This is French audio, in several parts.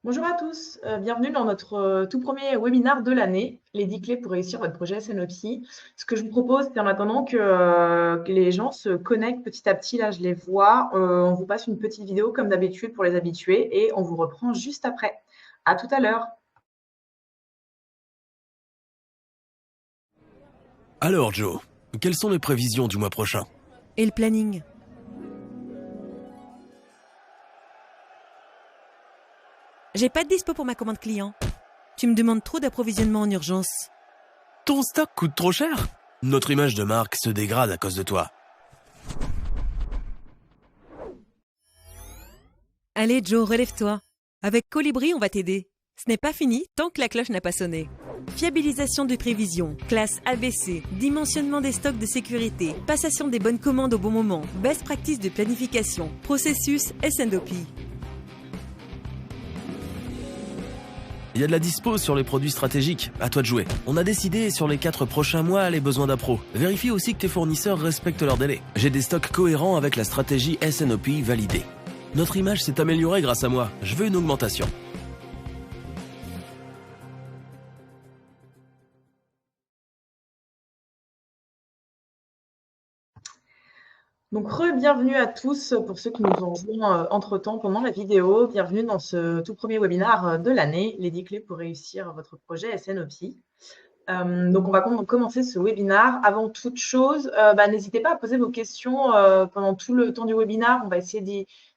Bonjour à tous, bienvenue dans notre tout premier webinaire de l'année, les 10 clés pour réussir votre projet SNOP. Ce que je vous propose, c'est en attendant que les gens se connectent petit à petit, là je les vois, on vous passe une petite vidéo comme d'habitude pour les habitués et on vous reprend juste après. À tout à l'heure. Alors Joe, quelles sont les prévisions du mois prochain? Et le planning? J'ai pas de dispo pour ma commande client. Tu me demandes trop d'approvisionnement en urgence. Ton stock coûte trop cher? Notre image de marque se dégrade à cause de toi. Allez Joe, relève-toi. Avec Colibri, on va t'aider. Ce n'est pas fini tant que la cloche n'a pas sonné. Fiabilisation des prévisions, classe ABC, dimensionnement des stocks de sécurité, passation des bonnes commandes au bon moment, best practice de planification, processus S&OP. Il y a de la dispo sur les produits stratégiques, à toi de jouer. On a décidé sur les 4 prochains mois les besoins d'appro. Vérifie aussi que tes fournisseurs respectent leurs délais. J'ai des stocks cohérents avec la stratégie S&OP validée. Notre image s'est améliorée grâce à moi. Je veux une augmentation. Donc bienvenue à tous pour ceux qui nous ont rejoints entre-temps pendant la vidéo. Bienvenue dans ce tout premier webinaire de l'année, les 10 clés pour réussir votre projet SNOP. Donc, on va commencer ce webinaire. Avant toute chose, n'hésitez pas à poser vos questions pendant tout le temps du webinaire. On va essayer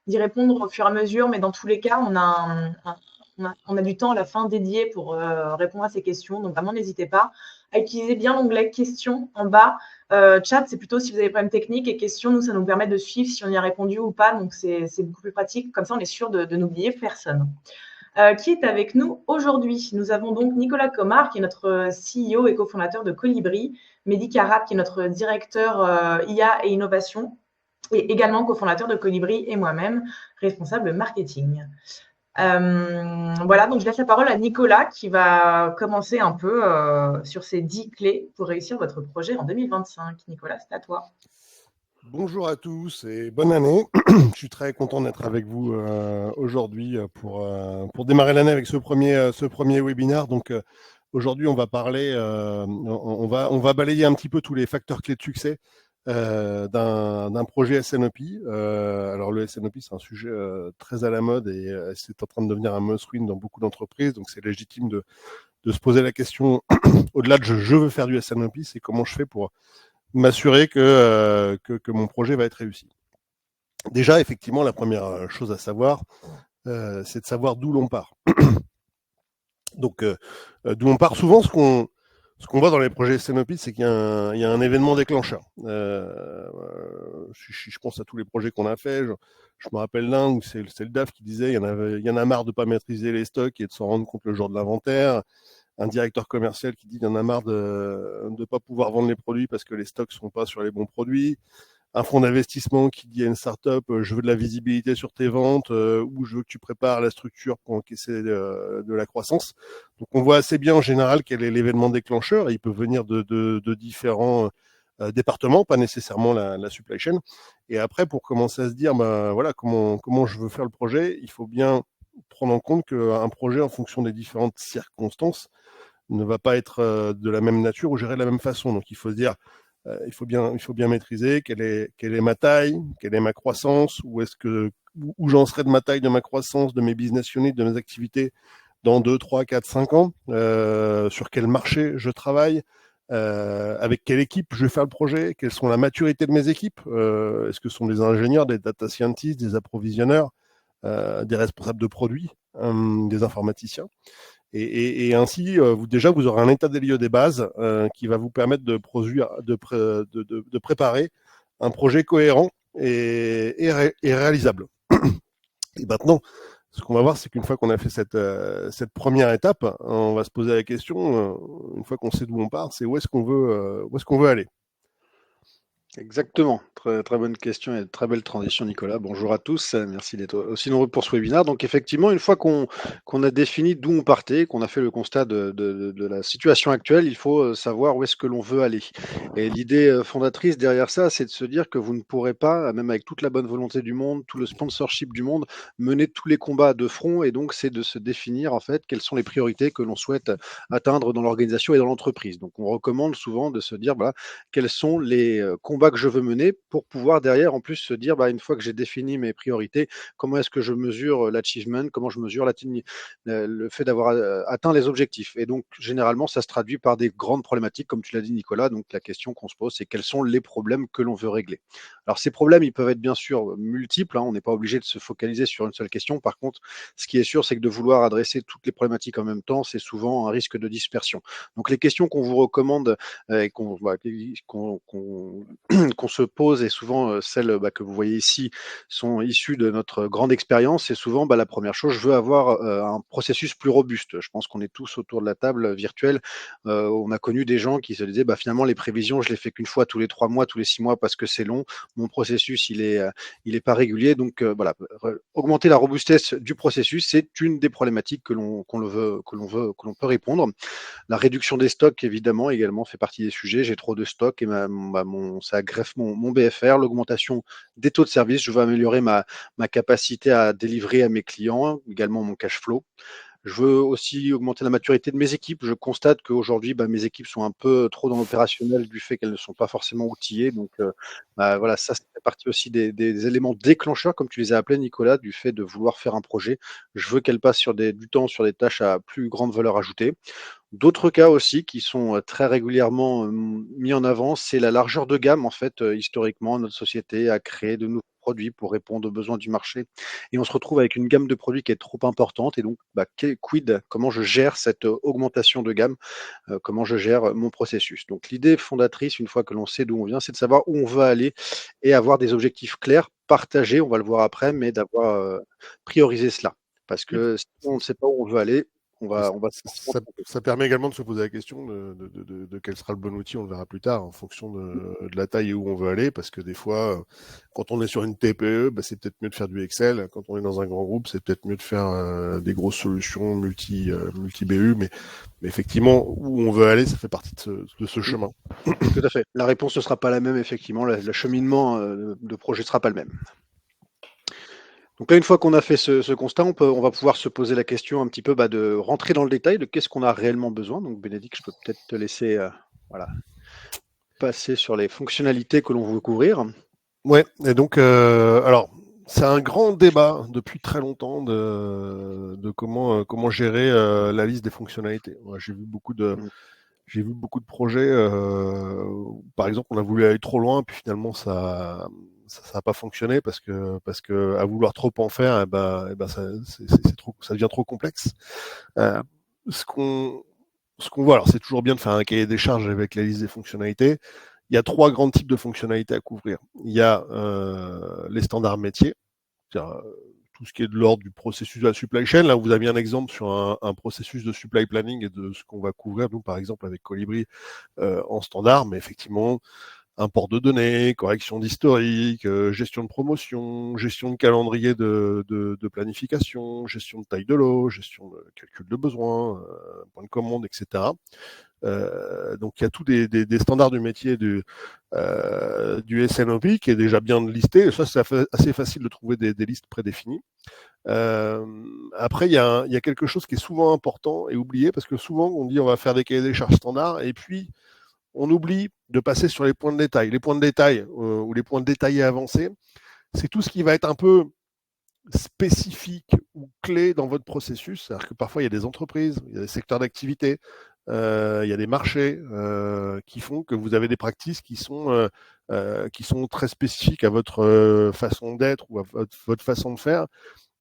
d'y répondre au fur et à mesure, mais dans tous les cas, on a du temps à la fin dédié pour répondre à ces questions. Donc, vraiment, n'hésitez pas à utiliser bien l'onglet questions en bas. Chat, c'est plutôt si vous avez des problèmes techniques, et questions, nous, ça nous permet de suivre si on y a répondu ou pas. Donc, c'est beaucoup plus pratique. Comme ça, on est sûr de n'oublier personne. Qui est avec nous aujourd'hui. Nous avons donc Nicolas Comard, qui est notre CEO et cofondateur de Colibri, Mehdi Karat, qui est notre directeur IA et innovation, et également cofondateur de Colibri, et moi-même, responsable marketing. Voilà, donc je laisse la parole à Nicolas, qui va commencer un peu sur ces 10 clés pour réussir votre projet en 2025. Nicolas, c'est à toi. Bonjour à tous et bonne année. Je suis très content d'être avec vous aujourd'hui pour démarrer l'année avec ce premier webinaire. Donc aujourd'hui, on va parler, on va balayer un petit peu tous les facteurs clés de succès d'un projet SNOP. Alors le SNOP, c'est un sujet très à la mode et c'est en train de devenir un must-win dans beaucoup d'entreprises. Donc c'est légitime de se poser la question, au-delà de je veux faire du SNOP, c'est comment je fais pour m'assurer que mon projet va être réussi. Déjà, effectivement, la première chose à savoir, c'est de savoir d'où l'on part. Donc, d'où on part, souvent, ce qu'on voit dans les projets SNOP, c'est qu'il y a un événement déclencheur. Je pense à tous les projets qu'on a fait. Je me rappelle l'un où c'est le DAF qui disait il y en a marre de ne pas maîtriser les stocks et de s'en rendre compte le jour de l'inventaire. Un directeur commercial qui dit qu'il y en a marre de ne pas pouvoir vendre les produits parce que les stocks ne sont pas sur les bons produits. Un fonds d'investissement qui dit à une startup je veux de la visibilité sur tes ventes ou je veux que tu prépares la structure pour encaisser de la croissance. Donc on voit assez bien en général quel est l'événement déclencheur. Il peut venir de différents départements, pas nécessairement la supply chain. Et après, pour commencer à se dire voilà comment je veux faire le projet, il faut bien prendre en compte qu'un projet, en fonction des différentes circonstances, ne va pas être de la même nature ou géré de la même façon. Donc il faut se dire, il faut bien maîtriser quelle est ma taille, quelle est ma croissance, où j'en serai de ma taille, de ma croissance, de mes business units, de mes activités dans 2, 3, 4, 5 ans, sur quel marché je travaille, avec quelle équipe je vais faire le projet, quelles sont la maturité de mes équipes, est-ce que ce sont des ingénieurs, des data scientists, des approvisionneurs, des responsables de produits, des informaticiens. Et ainsi, vous aurez un état des lieux des bases qui va vous permettre de préparer un projet cohérent et réalisable. Et maintenant, ce qu'on va voir, c'est qu'une fois qu'on a fait cette première étape, on va se poser la question, une fois qu'on sait d'où on part, c'est où est-ce qu'on veut aller. Exactement. Très, très bonne question et très belle transition, Nicolas. Bonjour à tous. Merci d'être aussi nombreux pour ce webinaire. Donc, effectivement, une fois qu'on a défini d'où on partait, qu'on a fait le constat de la situation actuelle, il faut savoir où est-ce que l'on veut aller. Et l'idée fondatrice derrière ça, c'est de se dire que vous ne pourrez pas, même avec toute la bonne volonté du monde, tout le sponsorship du monde, mener tous les combats de front. Et donc, c'est de se définir, en fait, quelles sont les priorités que l'on souhaite atteindre dans l'organisation et dans l'entreprise. Donc, on recommande souvent de se dire, voilà, quels sont les combats que je veux mener pour pouvoir derrière en plus se dire, bah, une fois que j'ai défini mes priorités, comment est-ce que je mesure l'achievement, comment je mesure le fait d'avoir atteint les objectifs. Et donc généralement ça se traduit par des grandes problématiques, comme tu l'as dit Nicolas. Donc la question qu'on se pose, c'est quels sont les problèmes que l'on veut régler. Alors ces problèmes, ils peuvent être bien sûr multiples, hein, on n'est pas obligé de se focaliser sur une seule question. Par contre, ce qui est sûr, c'est que de vouloir adresser toutes les problématiques en même temps, c'est souvent un risque de dispersion. Donc les questions qu'on vous recommande et qu'on se pose, et souvent celles que vous voyez ici sont issues de notre grande expérience. C'est souvent la première chose, je veux avoir un processus plus robuste. Je pense qu'on est tous autour de la table virtuelle. On a connu des gens qui se disaient finalement les prévisions, je les fais qu'une fois tous les 3 mois, tous les 6 mois parce que c'est long. Mon processus, il est pas régulier. Donc voilà, augmenter la robustesse du processus, c'est une des problématiques que l'on peut répondre. La réduction des stocks, évidemment, également fait partie des sujets. J'ai trop de stocks et ça greffe mon BFR. L'augmentation des taux de service, je veux améliorer ma capacité à délivrer à mes clients, également mon cash flow. Je veux aussi augmenter la maturité de mes équipes. Je constate qu'aujourd'hui, mes équipes sont un peu trop dans l'opérationnel du fait qu'elles ne sont pas forcément outillées. Donc, voilà, ça fait partie aussi des éléments déclencheurs, comme tu les as appelés, Nicolas, du fait de vouloir faire un projet. Je veux qu'elles passent du temps sur des tâches à plus grande valeur ajoutée. D'autres cas aussi qui sont très régulièrement mis en avant, c'est la largeur de gamme. En fait, historiquement, notre société a créé de nouveaux produits pour répondre aux besoins du marché et on se retrouve avec une gamme de produits qui est trop importante et donc quid? Comment je gère cette augmentation de gamme? Comment je gère mon processus? Donc l'idée fondatrice, une fois que l'on sait d'où on vient, c'est de savoir où on veut aller et avoir des objectifs clairs, partagés, on va le voir après, mais d'avoir priorisé cela. Parce Oui, que si on ne sait pas où on veut aller, on et va forcément ça, ça permet également de se poser la question de quel sera le bon outil, on le verra plus tard, en fonction de la taille et où on veut aller, parce que des fois, quand on est sur une TPE, c'est peut-être mieux de faire du Excel. Quand on est dans un grand groupe, c'est peut-être mieux de faire des grosses solutions multi-BU, mais effectivement, où on veut aller, ça fait partie de ce chemin. Tout à fait. La réponse ne sera pas la même, effectivement. Le cheminement de projet ne sera pas le même. Donc là, une fois qu'on a fait ce constat, on va pouvoir se poser la question un petit peu de rentrer dans le détail de qu'est-ce qu'on a réellement besoin. Donc Bénédicte, je peux peut-être te laisser passer sur les fonctionnalités que l'on veut couvrir. Ouais, et donc, alors, c'est un grand débat depuis très longtemps de comment gérer la liste des fonctionnalités. Moi, j'ai vu beaucoup de projets. Où, par exemple, on a voulu aller trop loin, puis finalement, ça a pas fonctionné parce que à vouloir trop en faire, ça devient trop complexe. Euh, ce qu'on ce qu'on voit, alors c'est toujours bien de faire un cahier des charges avec la liste des fonctionnalités. Il y a 3 grands types de fonctionnalités à couvrir. Il y a les standards métiers, c'est-à-dire tout ce qui est de l'ordre du processus de la supply chain. Là, vous avez un exemple sur un processus de supply planning et de ce qu'on va couvrir, nous, par exemple, avec Colibri en standard, mais effectivement, import de données, correction d'historique, gestion de promotion, gestion de calendrier de planification, gestion de taille de lot, gestion de calcul de besoins, point de commande, etc. Donc il y a tous des standards du métier du SNOP qui est déjà bien listé. Et ça, c'est assez facile de trouver des listes prédéfinies. Après, il y a quelque chose qui est souvent important et oublié parce que souvent on dit on va faire des cahiers des charges standards et puis on oublie de passer sur les points de détail. Les points de détail ou les points détaillés avancés, c'est tout ce qui va être un peu spécifique ou clé dans votre processus. C'est-à-dire que parfois, il y a des entreprises, il y a des secteurs d'activité, il y a des marchés qui font que vous avez des pratiques qui sont très spécifiques à votre façon d'être ou à votre façon de faire.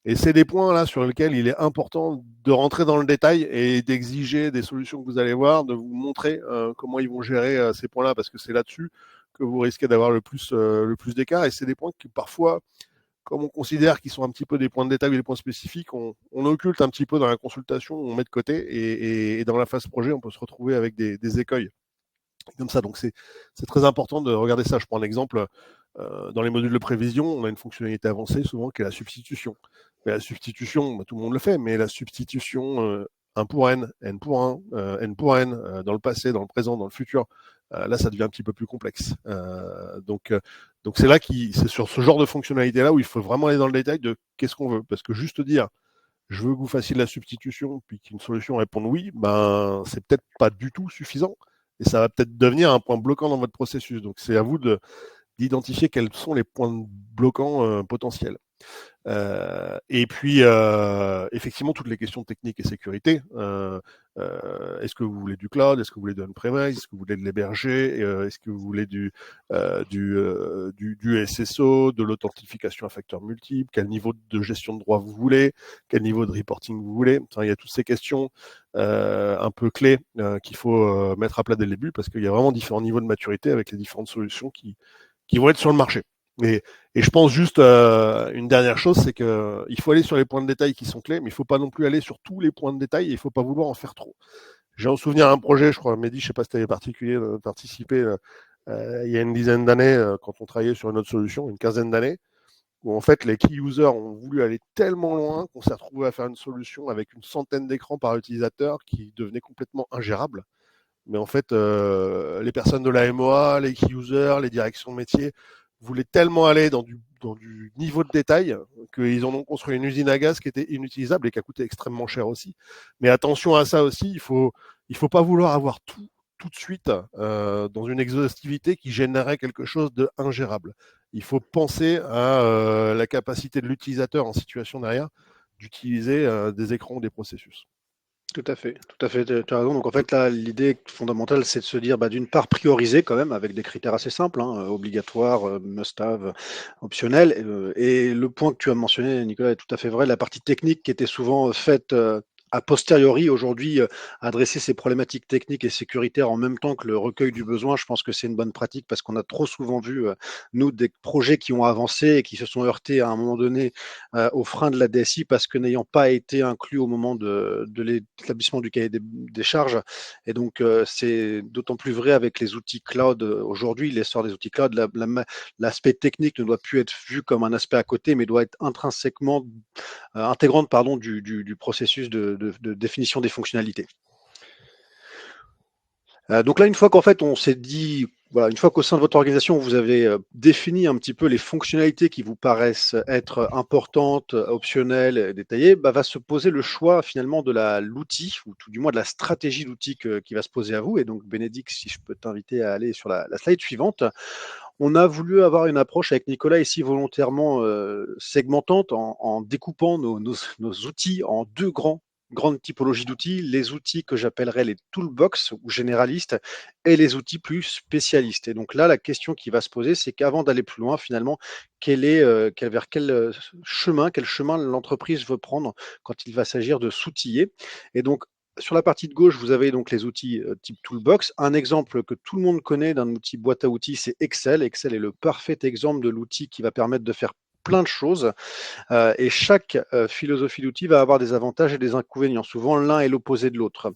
Et c'est des points là sur lesquels il est important de rentrer dans le détail et d'exiger des solutions que vous allez voir, de vous montrer comment ils vont gérer ces points-là, parce que c'est là-dessus que vous risquez d'avoir le plus d'écart. Et c'est des points qui parfois, comme on considère qu'ils sont un petit peu des points de détail ou des points spécifiques, on occulte un petit peu dans la consultation, on met de côté, et dans la phase projet, on peut se retrouver avec des écueils. comme ça. Donc c'est très important de regarder ça. Je prends un exemple. Dans les modules de prévision, on a une fonctionnalité avancée souvent qui est la substitution. Mais la substitution, tout le monde le fait, mais la substitution 1 pour n, n pour 1, n pour n, dans le passé, dans le présent, dans le futur, là, ça devient un petit peu plus complexe. Donc c'est là c'est sur ce genre de fonctionnalité-là où il faut vraiment aller dans le détail de qu'est-ce qu'on veut. Parce que juste dire, je veux que vous fassiez de la substitution, puis qu'une solution réponde oui, c'est peut-être pas du tout suffisant. Et ça va peut-être devenir un point bloquant dans votre processus. Donc c'est à vous d'identifier quels sont les points bloquants potentiels. Et puis, effectivement, toutes les questions techniques et sécurité. Est-ce que vous voulez du cloud? Est-ce que vous voulez de on-premise? Est-ce que vous voulez de l'héberger? Est-ce que vous voulez du SSO, de l'authentification à facteurs multiples? Quel niveau de gestion de droit vous voulez? Quel niveau de reporting vous voulez? Enfin, il y a toutes ces questions un peu clés qu'il faut mettre à plat dès le début, parce qu'il y a vraiment différents niveaux de maturité avec les différentes solutions qui vont être sur le marché. Et je pense juste une dernière chose, c'est que il faut aller sur les points de détail qui sont clés, mais il faut pas non plus aller sur tous les points de détail et il faut pas vouloir en faire trop. J'ai en souvenir un projet, je crois, Mehdi, je sais pas si tu avais participé il y a une dizaine d'années quand on travaillait sur une autre solution, une quinzaine d'années, où en fait les key users ont voulu aller tellement loin qu'on s'est retrouvé à faire une solution avec une centaine d'écrans par utilisateur qui devenait complètement ingérable. Mais en fait, les personnes de la MOA, les key users, les directions de métier voulaient tellement aller dans du niveau de détail qu'ils en ont construit une usine à gaz qui était inutilisable et qui a coûté extrêmement cher aussi. Mais attention à ça aussi, il faut pas vouloir avoir tout de suite dans une exhaustivité qui générait quelque chose de ingérable. Il faut penser à la capacité de l'utilisateur en situation derrière d'utiliser des écrans ou des processus. Tout à fait, tu as raison. Donc en fait, là, l'idée fondamentale, c'est de se dire, d'une part, prioriser quand même avec des critères assez simples, obligatoires, must-have, optionnels. Et le point que tu as mentionné, Nicolas, est tout à fait vrai. La partie technique qui était souvent faite a posteriori, aujourd'hui, adresser ces problématiques techniques et sécuritaires en même temps que le recueil du besoin, je pense que c'est une bonne pratique parce qu'on a trop souvent vu, nous, des projets qui ont avancé et qui se sont heurtés à un moment donné aux freins de la DSI parce que n'ayant pas été inclus au moment de l'établissement du cahier des charges. Et donc, c'est d'autant plus vrai avec les outils cloud aujourd'hui, l'essor des outils cloud. L'aspect technique ne doit plus être vu comme un aspect à côté, mais doit être intrinsèquement intégrante du processus de définition des fonctionnalités. Donc là, une fois qu'en fait on s'est dit, voilà, une fois qu'au sein de votre organisation, vous avez défini un petit peu les fonctionnalités qui vous paraissent être importantes, optionnelles, détaillées, va se poser le choix finalement de l'outil, ou tout du moins de la stratégie d'outil qui va se poser à vous. Et donc, Bénédicte, si je peux t'inviter à aller sur la slide suivante. On a voulu avoir une approche avec Nicolas ici volontairement segmentante en découpant nos outils en deux grandes typologies d'outils, les outils que j'appellerais les toolbox ou généralistes et les outils plus spécialistes. Et donc là, la question qui va se poser, c'est qu'avant d'aller plus loin, finalement, vers quel chemin l'entreprise veut prendre quand il va s'agir de s'outiller. Et donc, sur la partie de gauche, vous avez donc les outils type Toolbox. Un exemple que tout le monde connaît d'un outil boîte à outils, c'est Excel. Excel est le parfait exemple de l'outil qui va permettre de faire plein de choses. Et chaque philosophie d'outil va avoir des avantages et des inconvénients. Souvent, l'un est l'opposé de l'autre.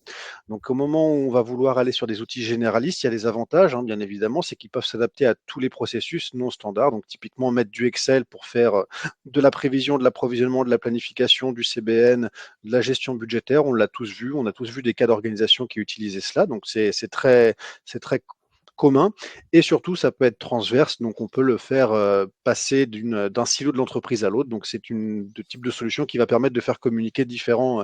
Donc, au moment où on va vouloir aller sur des outils généralistes, il y a des avantages, bien évidemment, c'est qu'ils peuvent s'adapter à tous les processus non standards. Donc, typiquement, mettre du Excel pour faire de la prévision, de l'approvisionnement, de la planification, du CBN, de la gestion budgétaire. On l'a tous vu. On a tous vu des cas d'organisation qui utilisaient cela. Donc, c'est très commun, et surtout ça peut être transverse, donc on peut le faire passer d'un silo de l'entreprise à l'autre. Donc c'est de type de solution qui va permettre de faire communiquer différents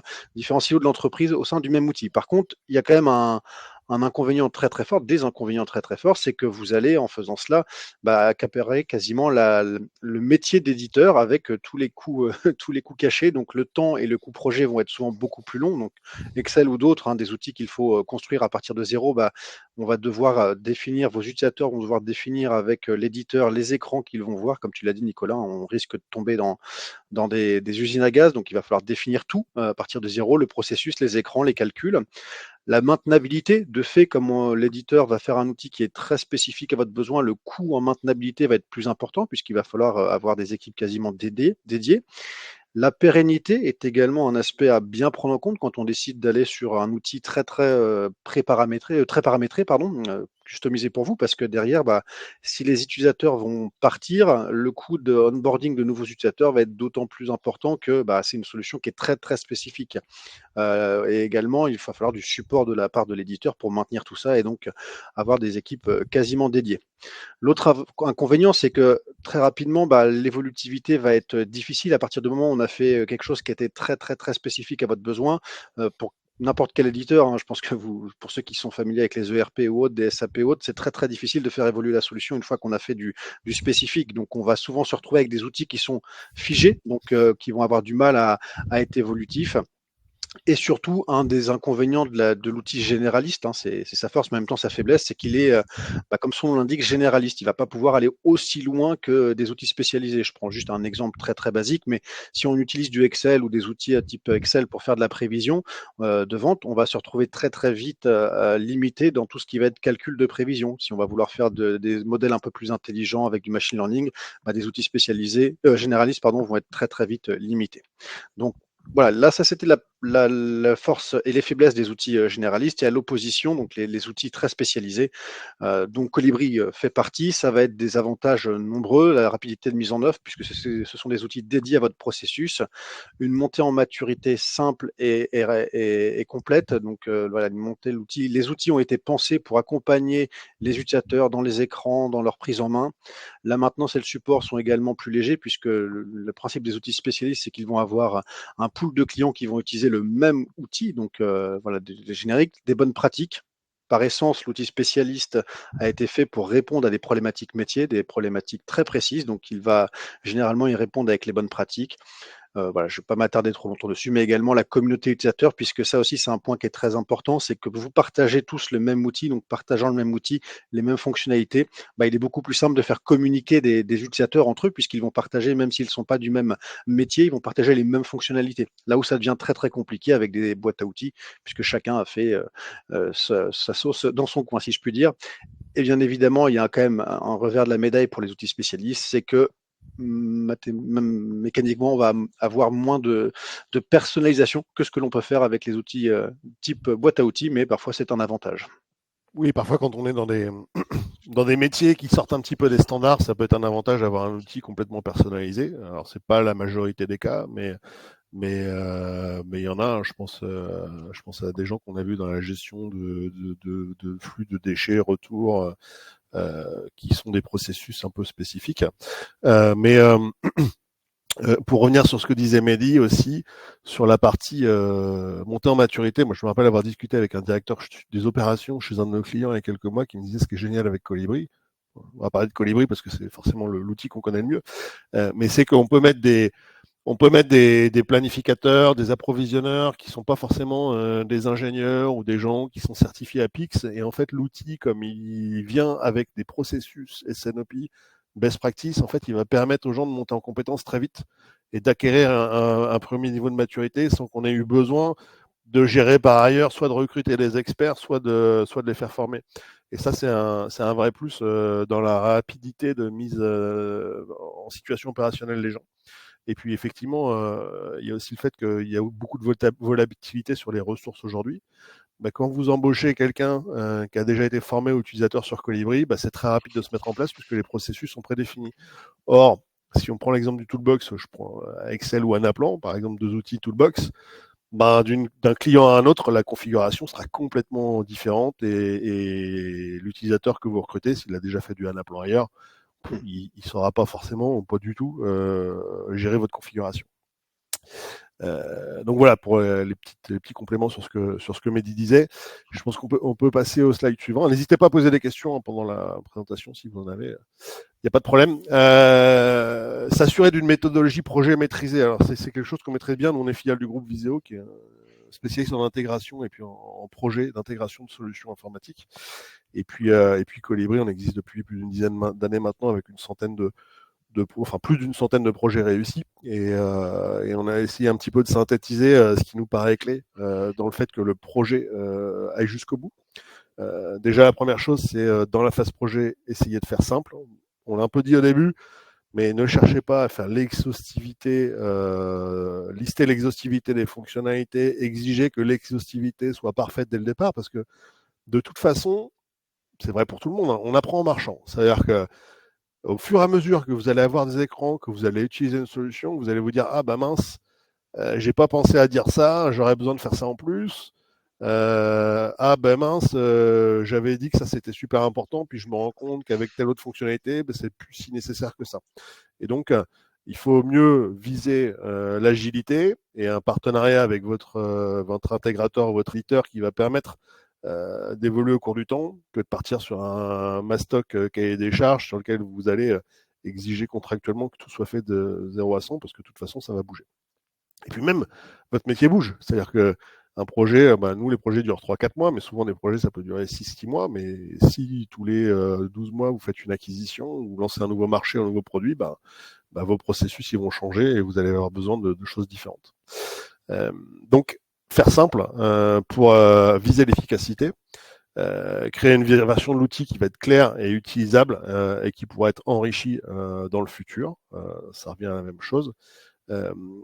silos de l'entreprise au sein du même outil. Par contre, il y a quand même un inconvénient très très fort, des inconvénients très très forts, c'est que vous allez, en faisant cela, accaparer quasiment le métier d'éditeur avec tous les coûts cachés. Donc le temps et le coût projet vont être souvent beaucoup plus longs. Donc Excel ou d'autres, des outils qu'il faut construire à partir de zéro, on va devoir définir, vos utilisateurs vont devoir définir avec l'éditeur les écrans qu'ils vont voir. Comme tu l'as dit, Nicolas, on risque de tomber dans des usines à gaz. Donc il va falloir définir tout à partir de zéro, le processus, les écrans, les calculs. La maintenabilité, de fait, comme l'éditeur va faire un outil qui est très spécifique à votre besoin, le coût en maintenabilité va être plus important puisqu'il va falloir avoir des équipes quasiment dédiées. La pérennité est également un aspect à bien prendre en compte quand on décide d'aller sur un outil très paramétré, customisé pour vous, parce que derrière, si les utilisateurs vont partir, le coût de onboarding de nouveaux utilisateurs va être d'autant plus important que c'est une solution qui est très, très spécifique. Et également, il va falloir du support de la part de l'éditeur pour maintenir tout ça et donc avoir des équipes quasiment dédiées. L'autre inconvénient, c'est que très rapidement, l'évolutivité va être difficile à partir du moment où on a fait quelque chose qui était très, très, très spécifique à votre besoin. Pour n'importe quel éditeur, hein, je pense que pour ceux qui sont familiers avec les ERP ou autres, des SAP ou autres, c'est très, très difficile de faire évoluer la solution une fois qu'on a fait du spécifique. Donc, on va souvent se retrouver avec des outils qui sont figés, donc qui vont avoir du mal à être évolutifs. Et surtout, un des inconvénients de l'outil généraliste, hein, c'est sa force, mais en même temps sa faiblesse, c'est qu'il est, comme son nom l'indique, généraliste. Il ne va pas pouvoir aller aussi loin que des outils spécialisés. Je prends juste un exemple très très basique, mais si on utilise du Excel ou des outils à type Excel pour faire de la prévision de vente, on va se retrouver très très vite limité dans tout ce qui va être calcul de prévision. Si on va vouloir faire des modèles un peu plus intelligents avec du machine learning, des outils spécialisés, généralistes, vont être très très vite limités. Donc, voilà, là, ça c'était la force et les faiblesses des outils généralistes. Et à l'opposition, donc les outils très spécialisés, dont Colibri fait partie, ça va être des avantages nombreux, la rapidité de mise en œuvre, puisque ce sont des outils dédiés à votre processus, une montée en maturité simple et complète. Donc voilà, les outils ont été pensés pour accompagner les utilisateurs dans les écrans, dans leur prise en main. La maintenance et le support sont également plus légers, puisque le principe des outils spécialistes, c'est qu'ils vont avoir un pool de clients qui vont utiliser le même outil, donc voilà, des génériques, des bonnes pratiques. Par essence, l'outil spécialiste a été fait pour répondre à des problématiques métiers, des problématiques très précises, donc il va généralement y répondre avec les bonnes pratiques. Voilà, je ne vais pas m'attarder trop longtemps dessus, mais également la communauté utilisateur, puisque ça aussi, c'est un point qui est très important, c'est que vous partagez tous le même outil, donc partageant le même outil, les mêmes fonctionnalités, il est beaucoup plus simple de faire communiquer des utilisateurs entre eux, puisqu'ils vont partager, même s'ils ne sont pas du même métier, ils vont partager les mêmes fonctionnalités. Là où ça devient très très compliqué avec des boîtes à outils, puisque chacun a fait sa sauce dans son coin, si je puis dire. Et bien évidemment, il y a quand même un revers de la médaille pour les outils spécialistes, c'est que mécaniquement, on va avoir moins de personnalisation que ce que l'on peut faire avec les outils type boîte à outils, mais parfois c'est un avantage. Oui, parfois quand on est dans des métiers qui sortent un petit peu des standards, ça peut être un avantage d'avoir un outil complètement personnalisé. Alors c'est pas la majorité des cas, mais il y en a. Je pense à des gens qu'on a vus dans la gestion de flux de déchets, retours, qui sont des processus un peu spécifiques. Pour revenir sur ce que disait Mehdi aussi, sur la partie montée en maturité, moi je me rappelle avoir discuté avec un directeur des opérations chez un de nos clients il y a quelques mois qui me disait ce qui est génial avec Colibri. On va parler de Colibri parce que c'est forcément l'outil qu'on connaît le mieux, mais c'est qu'on peut mettre des planificateurs, des approvisionneurs qui sont pas forcément des ingénieurs ou des gens qui sont certifiés à PIX. Et en fait, l'outil, comme il vient avec des processus SNOP, best practice, en fait, il va permettre aux gens de monter en compétences très vite et d'acquérir un premier niveau de maturité sans qu'on ait eu besoin de gérer par ailleurs, soit de recruter des experts, soit de les faire former. Et ça, c'est un vrai plus dans la rapidité de mise en situation opérationnelle des gens. Et puis effectivement, il y a aussi le fait qu'il y a beaucoup de volatilité sur les ressources aujourd'hui. Quand vous embauchez quelqu'un qui a déjà été formé aux utilisateurs sur Colibri, c'est très rapide de se mettre en place puisque les processus sont prédéfinis. Or, si on prend l'exemple du Toolbox, je prends Excel ou Anaplan, par exemple, deux outils Toolbox, d'un client à un autre, la configuration sera complètement différente et l'utilisateur que vous recrutez, s'il a déjà fait du Anaplan ailleurs, il ne saura pas forcément, ou pas du tout, gérer votre configuration. Donc voilà pour les petits compléments sur ce que Mehdi disait. Je pense qu'on peut passer au slide suivant. N'hésitez pas à poser des questions pendant la présentation si vous en avez. Il n'y a pas de problème. S'assurer d'une méthodologie projet maîtrisée. Alors c'est quelque chose qu'on maîtrise bien. Nous on est filiale du groupe Viséo qui est spécialiste en intégration et puis en projet d'intégration de solutions informatiques. Et puis Colibri, on existe depuis plus d'une dizaine d'années maintenant avec plus d'une centaine de projets réussis et on a essayé un petit peu de synthétiser ce qui nous paraît clé dans le fait que le projet aille jusqu'au bout. Déjà la première chose c'est dans la phase projet essayer de faire simple. On l'a un peu dit au début, mais ne cherchez pas à faire l'exhaustivité, lister l'exhaustivité des fonctionnalités, exiger que l'exhaustivité soit parfaite dès le départ parce que de toute façon c'est vrai pour tout le monde, hein, on apprend en marchant. C'est-à-dire que au fur et à mesure que vous allez avoir des écrans, que vous allez utiliser une solution, vous allez vous dire, ah bah mince, j'ai pas pensé à dire ça, j'aurais besoin de faire ça en plus. Ah ben mince, j'avais dit que ça c'était super important, puis je me rends compte qu'avec telle autre fonctionnalité, ben, c'est plus si nécessaire que ça. Et donc, il faut mieux viser l'agilité et un partenariat avec votre intégrateur, votre éditeur qui va permettre d'évoluer au cours du temps que de partir sur un mastoc cahier des charges sur lequel vous allez exiger contractuellement que tout soit fait de 0 à 100 parce que de toute façon, ça va bouger. Et puis même, votre métier bouge. C'est-à-dire que un projet, nous, les projets durent 3-4 mois, mais souvent, des projets, ça peut durer 6-10 mois. Mais si tous les 12 mois, vous faites une acquisition, vous lancez un nouveau marché, un nouveau produit, vos processus, ils vont changer et vous allez avoir besoin de choses différentes. Donc, faire simple pour viser l'efficacité, créer une version de l'outil qui va être claire et utilisable et qui pourra être enrichie dans le futur. Ça revient à la même chose.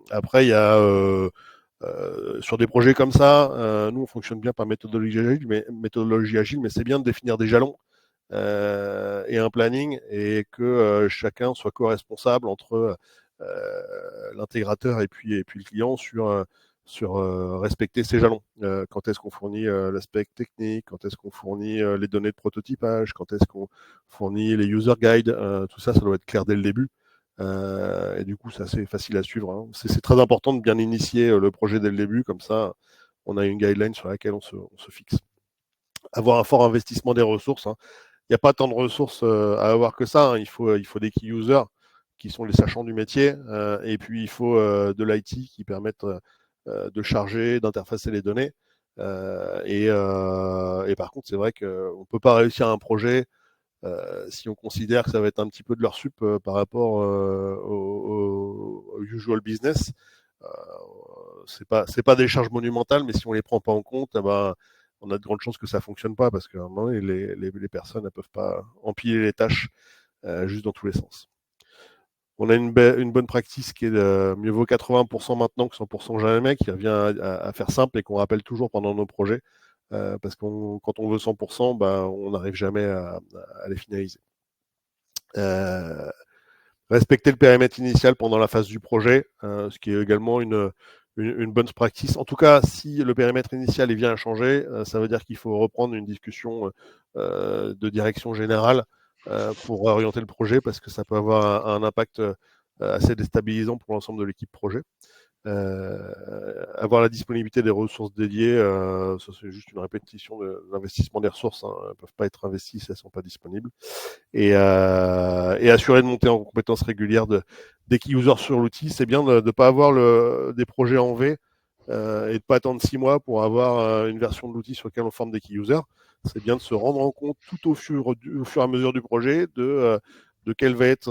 Après, il y a sur des projets comme ça, nous on fonctionne bien par méthodologie agile, mais c'est bien de définir des jalons et un planning et que chacun soit co-responsable entre l'intégrateur et puis le client sur respecter ces jalons. Quand est-ce qu'on fournit l'aspect technique, quand est-ce qu'on fournit les données de prototypage, quand est-ce qu'on fournit les user guides, tout ça, ça doit être clair dès le début. Et du coup, c'est assez facile à suivre. Hein. C'est très important de bien initier le projet dès le début, comme ça, on a une guideline sur laquelle on se fixe. Avoir un fort investissement des ressources. Hein. Il n'y a pas tant de ressources à avoir que ça. Hein. Il faut des key users qui sont les sachants du métier, et puis il faut de l'IT qui permettent de charger, d'interfacer les données. Et par contre, c'est vrai qu'on ne peut pas réussir un projet si on considère que ça va être un petit peu de leur sup par rapport au usual business. C'est pas des charges monumentales, mais si on les prend pas en compte, on a de grandes chances que ça fonctionne pas parce que les personnes ne peuvent pas empiler les tâches juste dans tous les sens. On a une bonne pratique qui est de mieux vaut 80% maintenant que 100% jamais, qui revient à faire simple et qu'on rappelle toujours pendant nos projets. Parce que quand on veut 100%, on n'arrive jamais à les finaliser. Respecter le périmètre initial pendant la phase du projet, ce qui est également une bonne practice. En tout cas, si le périmètre initial vient à changer, ça veut dire qu'il faut reprendre une discussion de direction générale pour orienter le projet, parce que ça peut avoir un impact assez déstabilisant pour l'ensemble de l'équipe projet. Avoir la disponibilité des ressources dédiées, ça c'est juste une répétition de l'investissement des ressources, hein. Elles ne peuvent pas être investies si elles ne sont pas disponibles. Et assurer de monter en compétences régulières des key users sur l'outil. C'est bien de ne pas avoir des projets en V et de ne pas attendre 6 mois pour avoir une version de l'outil sur laquelle on forme des key users. C'est bien de se rendre en compte tout au fur et à mesure du projet de quel va être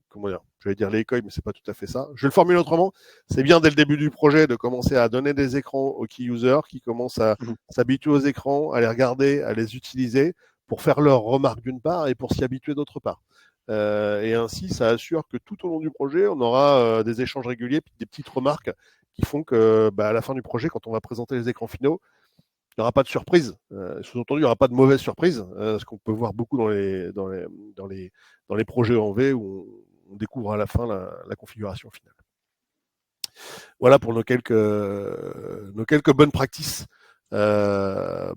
comment dire, j'allais dire l'écueil, mais c'est pas tout à fait ça. Je le formule autrement. C'est bien dès le début du projet de commencer à donner des écrans aux key users qui commencent à s'habituer aux écrans, à les regarder, à les utiliser pour faire leurs remarques d'une part et pour s'y habituer d'autre part. Et ainsi, ça assure que tout au long du projet, on aura des échanges réguliers, puis des petites remarques qui font que, à la fin du projet, quand on va présenter les écrans finaux, il n'y aura pas de surprise. Sous-entendu, il n'y aura pas de mauvaise surprise, ce qu'on peut voir beaucoup dans les projets en V où on découvre à la fin la configuration finale. Voilà pour nos quelques bonnes practices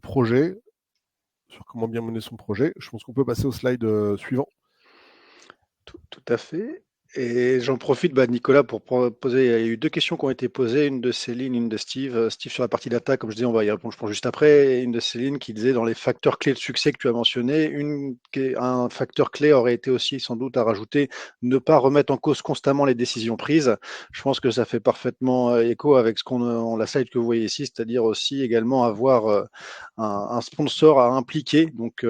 projet sur comment bien mener son projet. Je pense qu'on peut passer au slide suivant. Tout à fait. Et j'en profite, Nicolas, pour poser. Il y a eu deux questions qui ont été posées, une de Céline, une de Steve. Steve sur la partie data, comme je disais, on va y répondre, je pense, juste après. Et une de Céline qui disait dans les facteurs clés de succès que tu as mentionné, un facteur clé aurait été aussi sans doute à rajouter, ne pas remettre en cause constamment les décisions prises. Je pense que ça fait parfaitement écho avec la slide que vous voyez ici, c'est-à-dire aussi également avoir un sponsor à impliquer. Donc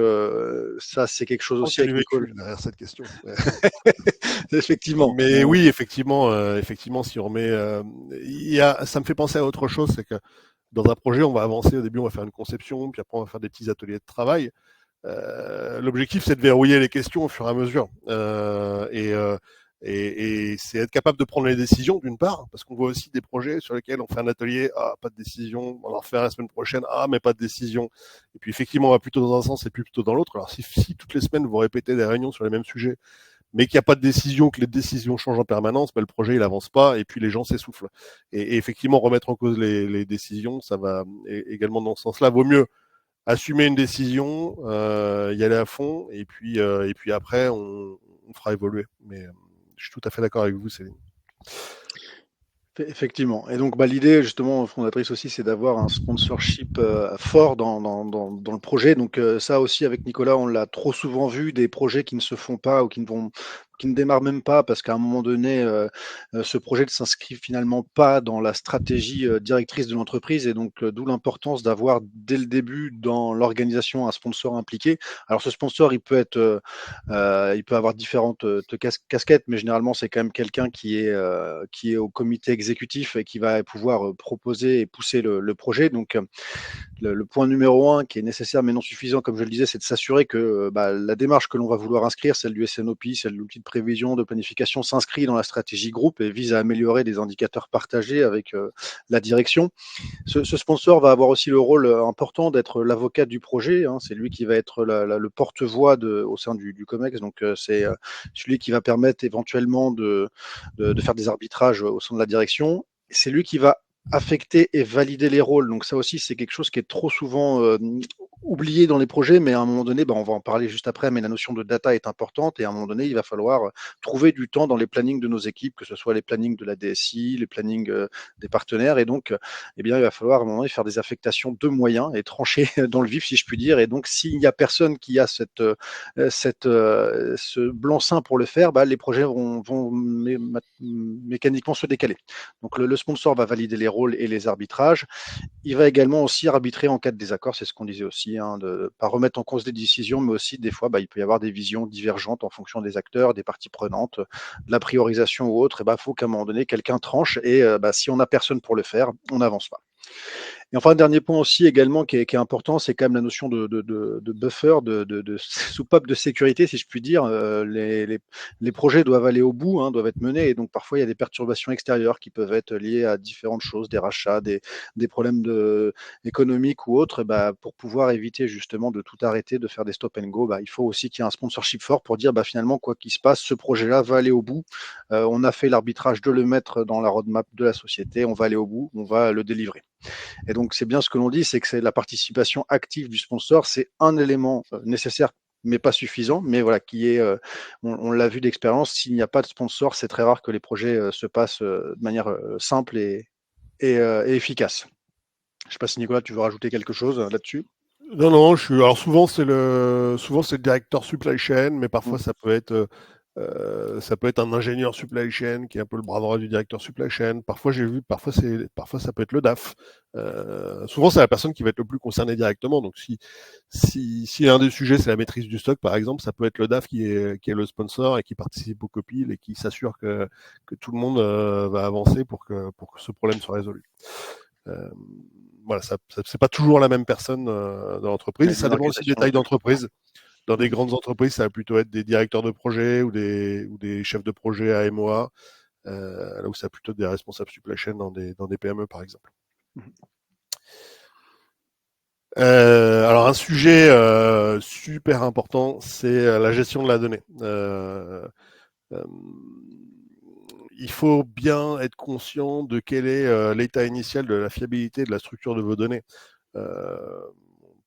ça, c'est quelque chose aussi avec Nicole derrière cette question. Effectivement. Mais oui, effectivement, si on remet, ça me fait penser à autre chose, c'est que dans un projet, on va avancer. Au début, on va faire une conception, puis après, on va faire des petits ateliers de travail. L'objectif, c'est de verrouiller les questions au fur et à mesure. Et c'est être capable de prendre les décisions d'une part, parce qu'on voit aussi des projets sur lesquels on fait un atelier, pas de décision, on va en refaire la semaine prochaine, mais pas de décision. Et puis effectivement, on va plutôt dans un sens et plutôt dans l'autre. Alors si toutes les semaines vous répétez des réunions sur les mêmes sujets, mais qu'il n'y a pas de décision, que les décisions changent en permanence, le projet il avance pas et puis les gens s'essoufflent. Et effectivement, remettre en cause les décisions, ça va également dans ce sens-là. Vaut mieux assumer une décision, y aller à fond, et puis après on fera évoluer. Mais je suis tout à fait d'accord avec vous, Céline. Effectivement. Et donc, l'idée, justement, fondatrice aussi, c'est d'avoir un sponsorship fort dans le projet. Donc, ça aussi, avec Nicolas, on l'a trop souvent vu, des projets qui ne se font pas ou qui ne démarrent même pas parce qu'à un moment donné, ce projet ne s'inscrit finalement pas dans la stratégie directrice de l'entreprise. Et donc, d'où l'importance d'avoir dès le début dans l'organisation un sponsor impliqué. Alors, ce sponsor, il peut avoir différentes casquettes, mais généralement, c'est quand même quelqu'un qui est au comité exécutif et qui va pouvoir proposer et pousser le projet. Donc, le point numéro un qui est nécessaire mais non suffisant, comme je le disais, c'est de s'assurer que la démarche que l'on va vouloir inscrire, celle du SNOP, celle de l'outil de prévision, de planification, s'inscrit dans la stratégie groupe et vise à améliorer des indicateurs partagés avec la direction. Ce sponsor va avoir aussi le rôle important d'être l'avocat du projet. C'est lui qui va être le porte-voix au sein du COMEX. Donc, c'est celui qui va permettre éventuellement de faire des arbitrages au sein de la direction. C'est lui qui va affecter et valider les rôles. Donc ça aussi, c'est quelque chose qui est trop souvent oublié dans les projets, mais à un moment donné, on va en parler juste après, mais la notion de data est importante et à un moment donné, il va falloir trouver du temps dans les plannings de nos équipes, que ce soit les plannings de la DSI, les plannings des partenaires, et donc il va falloir à un moment donné faire des affectations de moyens et trancher dans le vif, si je puis dire. Et donc, s'il n'y a personne qui a ce blanc-seing pour le faire, les projets vont mécaniquement se décaler. Donc, le sponsor va valider les rôles et les arbitrages. Il va également aussi arbitrer en cas de désaccord, c'est ce qu'on disait aussi, de ne pas remettre en cause des décisions, mais aussi des fois, il peut y avoir des visions divergentes en fonction des acteurs, des parties prenantes, de la priorisation ou autre. Il faut qu'à un moment donné, quelqu'un tranche et si on n'a personne pour le faire, on n'avance pas. Et enfin, un dernier point aussi également qui est important, c'est quand même la notion de buffer, de soupape de sécurité, si je puis dire. Les projets doivent aller au bout, doivent être menés, et donc parfois il y a des perturbations extérieures qui peuvent être liées à différentes choses, des rachats, des problèmes économiques ou autres. Pour pouvoir éviter justement de tout arrêter, de faire des stop and go, il faut aussi qu'il y ait un sponsorship fort pour dire finalement, quoi qu'il se passe, ce projet-là va aller au bout. On a fait l'arbitrage de le mettre dans la roadmap de la société, on va aller au bout, on va le délivrer. Et donc, c'est bien ce que l'on dit, c'est que c'est la participation active du sponsor, c'est un élément nécessaire, mais pas suffisant, mais voilà, qui est, on l'a vu d'expérience, s'il n'y a pas de sponsor, c'est très rare que les projets se passent de manière simple et efficace. Je ne sais pas si Nicolas, tu veux rajouter quelque chose là-dessus? Non, alors souvent c'est le directeur supply chain, mais parfois ça peut être un ingénieur supply chain qui est un peu le bras droit du directeur supply chain. Parfois parfois ça peut être le DAF. Souvent c'est la personne qui va être le plus concernée directement. Donc si un des sujets c'est la maîtrise du stock par exemple, ça peut être le DAF qui est le sponsor et qui participe au copiles et qui s'assure que tout le monde va avancer pour que ce problème soit résolu. Voilà, c'est pas toujours la même personne dans l'entreprise. Ça dépend aussi des tailles d'entreprise. Dans des grandes entreprises, ça va plutôt être des directeurs de projet ou des chefs de projet à MOA, là où ça va plutôt être des responsables supply chain dans des PME, par exemple. Alors, un sujet super important, c'est la gestion de la donnée. Il faut bien être conscient de quel est l'état initial de la fiabilité de la structure de vos données.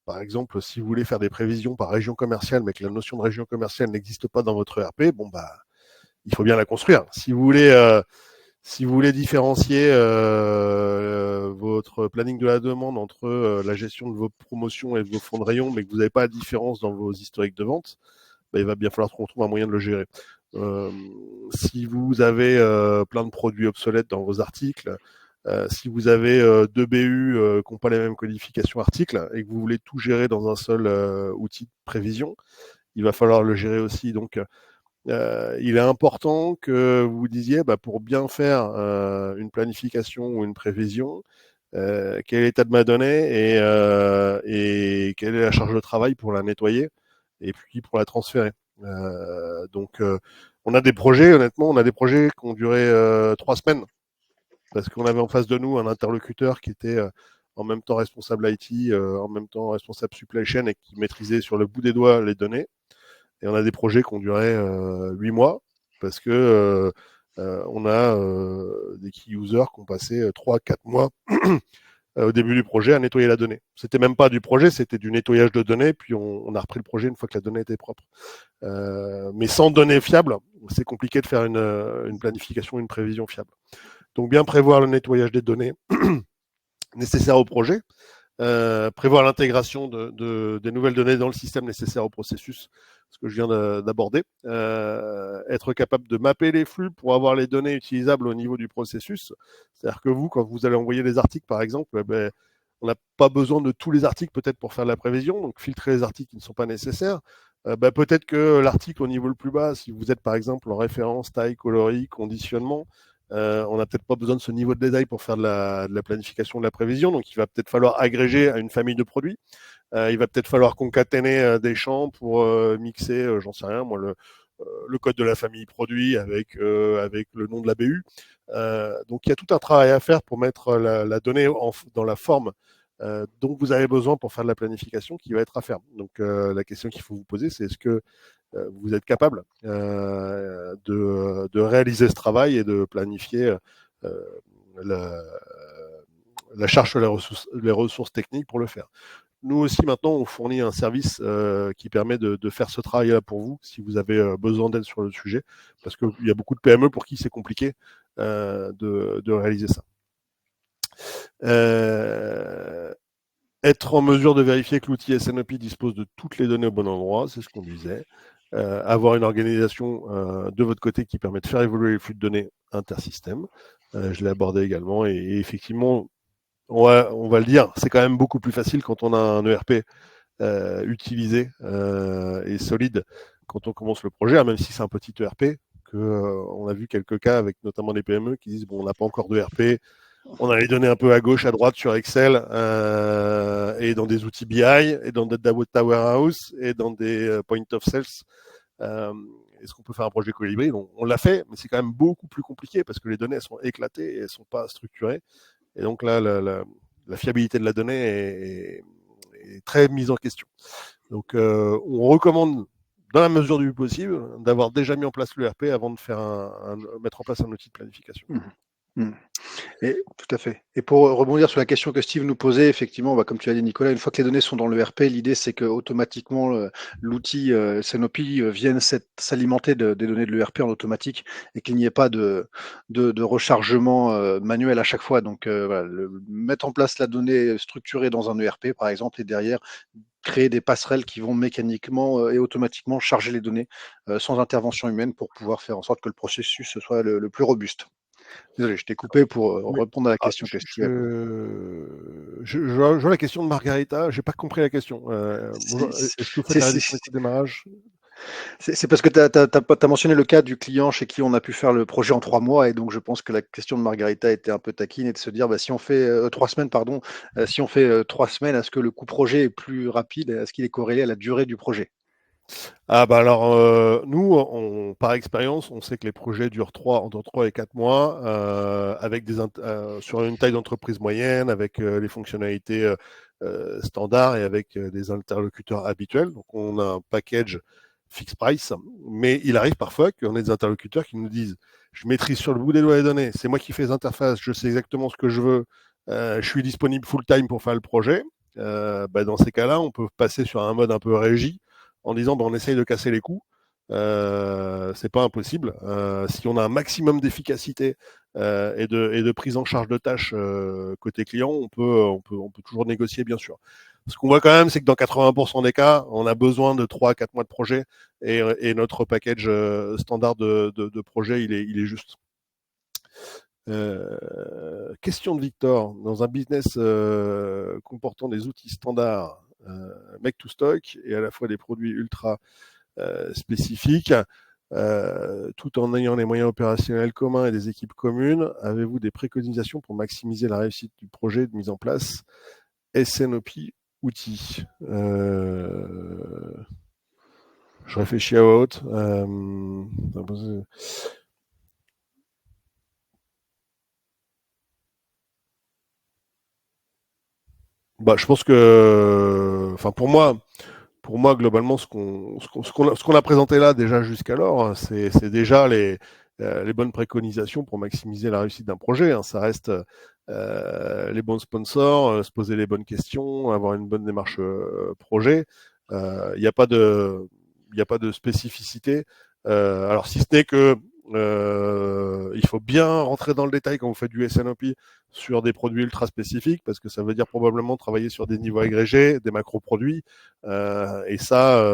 Par exemple, si vous voulez faire des prévisions par région commerciale, mais que la notion de région commerciale n'existe pas dans votre ERP, il faut bien la construire. Si vous voulez différencier votre planning de la demande entre la gestion de vos promotions et de vos fonds de rayon, mais que vous n'avez pas la différence dans vos historiques de vente, il va bien falloir qu'on trouve un moyen de le gérer. Si vous avez plein de produits obsolètes dans vos articles, si vous avez deux BU qui n'ont pas les mêmes codifications articles et que vous voulez tout gérer dans un seul outil de prévision, il va falloir le gérer aussi. Donc, il est important que vous disiez, pour bien faire une planification ou une prévision, quel est l'état de ma donnée et quelle est la charge de travail pour la nettoyer et puis pour la transférer. Donc, On a des projets, honnêtement, qui ont duré 3 semaines parce qu'on avait en face de nous un interlocuteur qui était en même temps responsable IT, en même temps responsable supply chain et qui maîtrisait sur le bout des doigts les données. Et on a des projets qui ont duré 8 mois parce que on a des key users qui ont passé 3-4 mois au début du projet à nettoyer la donnée. C'était même pas du projet, c'était du nettoyage de données, puis on a repris le projet une fois que la donnée était propre. Mais sans données fiables, c'est compliqué de faire une planification, une prévision fiable. Donc bien prévoir le nettoyage des données nécessaires au projet, prévoir l'intégration des nouvelles données dans le système nécessaire au processus, ce que je viens d'aborder, être capable de mapper les flux pour avoir les données utilisables au niveau du processus. C'est-à-dire que vous, quand vous allez envoyer des articles, par exemple, on n'a pas besoin de tous les articles peut-être pour faire de la prévision, donc filtrer les articles qui ne sont pas nécessaires. Peut-être que l'article au niveau le plus bas, si vous êtes par exemple en référence, taille, coloris, conditionnement, on n'a peut-être pas besoin de ce niveau de détail pour faire de la planification, de la prévision, donc il va peut-être falloir agréger à une famille de produits. Il va peut-être falloir concaténer des champs pour mixer, j'en sais rien, moi, le code de la famille produit avec le nom de la BU. Donc il y a tout un travail à faire pour mettre la donnée dans la forme dont vous avez besoin pour faire de la planification qui va être à faire. Donc la question qu'il faut vous poser, c'est est-ce que vous êtes capable de réaliser ce travail et de planifier la charge sur les ressources techniques pour le faire. Nous aussi, maintenant, on fournit un service qui permet de faire ce travail-là pour vous, si vous avez besoin d'aide sur le sujet, parce qu'il y a beaucoup de PME pour qui c'est compliqué de réaliser ça. Être en mesure de vérifier que l'outil SNOP dispose de toutes les données au bon endroit, c'est ce qu'on disait. Avoir une organisation de votre côté qui permet de faire évoluer les flux de données intersystèmes. Je l'ai abordé également, et effectivement, on va le dire, c'est quand même beaucoup plus facile quand on a un ERP utilisé et solide quand on commence le projet, même si c'est un petit ERP, on a vu quelques cas avec notamment des PME qui disent bon, on n'a pas encore d'ERP, on a les données un peu à gauche, à droite sur Excel et dans des outils BI et dans des data warehouse et dans des point of sales. Est-ce qu'on peut faire un projet Colibri? On l'a fait, mais c'est quand même beaucoup plus compliqué parce que les données elles sont éclatées et elles ne sont pas structurées. Et donc là, la fiabilité de la donnée est très mise en question. Donc on recommande, dans la mesure du possible, d'avoir déjà mis en place l'ERP avant de mettre en place un outil de planification. Et, tout à fait. Et pour rebondir sur la question que Steve nous posait, effectivement, comme tu as dit, Nicolas, une fois que les données sont dans l'ERP, l'idée c'est que automatiquement l'outil SNOP vienne s'alimenter des données de l'ERP en automatique et qu'il n'y ait pas de rechargement manuel à chaque fois. Donc mettre en place la donnée structurée dans un ERP, par exemple, et derrière créer des passerelles qui vont mécaniquement et automatiquement charger les données sans intervention humaine pour pouvoir faire en sorte que le processus soit le plus robuste. Désolé, je t'ai coupé pour répondre à la question que Steve a posée. Je vois la question de Margarita, j'ai pas compris la question. Est-ce que vous faites la réduction des coûts de démarrage? C'est parce que tu as mentionné le cas du client chez qui on a pu faire le projet en 3 mois, et donc je pense que la question de Margarita était un peu taquine et de se dire si on fait 3 semaines, pardon, si on fait 3 semaines, est-ce que le coût projet est plus rapide? Est-ce qu'il est corrélé à la durée du projet? Alors, nous, par expérience, on sait que les projets durent entre 3 et 4 mois, avec sur une taille d'entreprise moyenne, avec les fonctionnalités standards et avec des interlocuteurs habituels. Donc, on a un package fixe price, mais il arrive parfois qu'on ait des interlocuteurs qui nous disent je maîtrise sur le bout des doigts les données, c'est moi qui fais les interfaces, je sais exactement ce que je veux, je suis disponible full time pour faire le projet. Dans ces cas-là, on peut passer sur un mode un peu régie en disant on essaye de casser les coûts. C'est pas impossible. Si on a un maximum d'efficacité et de prise en charge de tâches côté client, on peut toujours négocier, bien sûr. Ce qu'on voit quand même, c'est que dans 80% des cas, on a besoin de 3 à 4 mois de projet et notre package standard de projet, il est juste. Question de Victor. Dans un business comportant des outils standards, make to stock et à la fois des produits ultra spécifiques, tout en ayant les moyens opérationnels communs et des équipes communes, avez-vous des préconisations pour maximiser la réussite du projet de mise en place SNOP outils? Je réfléchis à voix haute. Je pense que, enfin, pour moi, globalement, ce qu'on a présenté là déjà jusqu'alors, c'est déjà les bonnes préconisations pour maximiser la réussite d'un projet. Hein. Ça reste les bons sponsors, se poser les bonnes questions, avoir une bonne démarche projet. Il n'y a pas de spécificité. Alors, si ce n'est que il faut bien rentrer dans le détail quand vous faites du SNOP sur des produits ultra spécifiques, parce que ça veut dire probablement travailler sur des niveaux agrégés, des macro-produits, et ça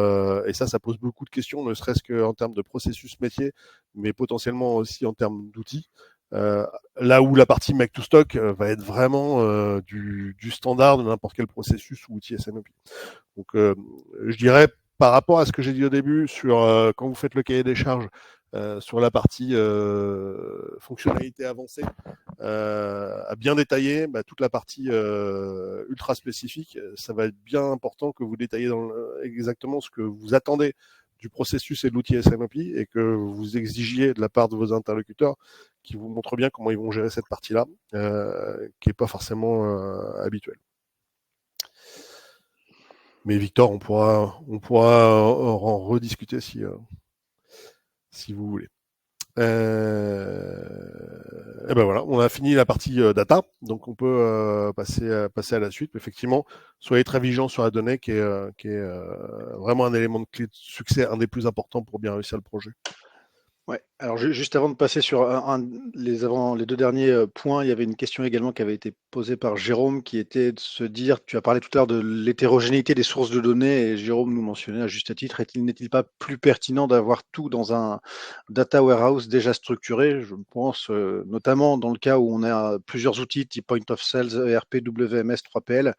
pose beaucoup de questions, ne serait-ce qu'en termes de processus métier, mais potentiellement aussi en termes d'outils. Là où la partie make to stock va être vraiment du standard de n'importe quel processus ou outil SNOP. Donc, je dirais, par rapport à ce que j'ai dit au début, sur quand vous faites le cahier des charges, sur la partie fonctionnalité avancée, à bien détailler toute la partie ultra spécifique. Ça va être bien important que vous détaillez exactement ce que vous attendez du processus et de l'outil SNOP et que vous exigiez de la part de vos interlocuteurs qui vous montrent bien comment ils vont gérer cette partie-là, qui n'est pas forcément habituelle. Mais Victor, on pourra en rediscuter si vous voulez. Et ben voilà, on a fini la partie data, donc on peut passer à la suite. Effectivement, soyez très vigilants sur la donnée qui est vraiment un élément de clé de succès, un des plus importants pour bien réussir le projet. Ouais. Alors juste avant de passer sur les deux derniers points, il y avait une question également qui avait été posée par Jérôme, qui était de se dire, tu as parlé tout à l'heure de l'hétérogénéité des sources de données, et Jérôme nous mentionnait à juste titre, n'est-il pas plus pertinent d'avoir tout dans un data warehouse déjà structuré? Je pense notamment dans le cas où on a plusieurs outils type Point of Sales, ERP, WMS, 3PL.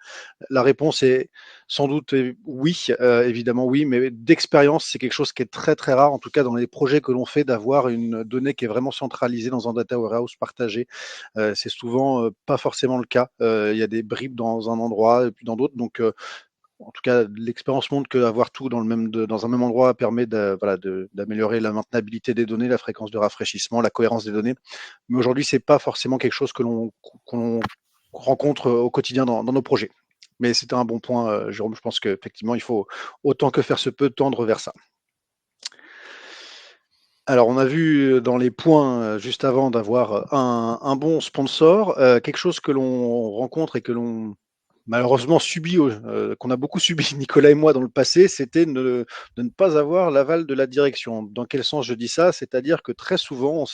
La réponse est sans doute oui, évidemment oui, mais d'expérience, c'est quelque chose qui est très très rare, en tout cas dans les projets que l'on fait, d'avoir une donnée qui est vraiment centralisée dans un data warehouse partagé. C'est souvent pas forcément le cas. Il y a des bribes dans un endroit et puis dans d'autres. Donc, en tout cas, l'expérience montre qu'avoir tout dans un même endroit permet d'améliorer la maintenabilité des données, la fréquence de rafraîchissement, la cohérence des données. Mais aujourd'hui, c'est pas forcément quelque chose que l'on rencontre au quotidien dans nos projets. Mais c'était un bon point, Jérôme. Je pense qu'effectivement, il faut autant que faire se peut tendre vers ça. Alors, on a vu dans les points juste avant d'avoir un bon sponsor, quelque chose que l'on rencontre et que l'on malheureusement subit, qu'on a beaucoup subi, Nicolas et moi, dans le passé, c'était de ne pas avoir l'aval de la direction. Dans quel sens je dis ça? C'est-à-dire que très souvent,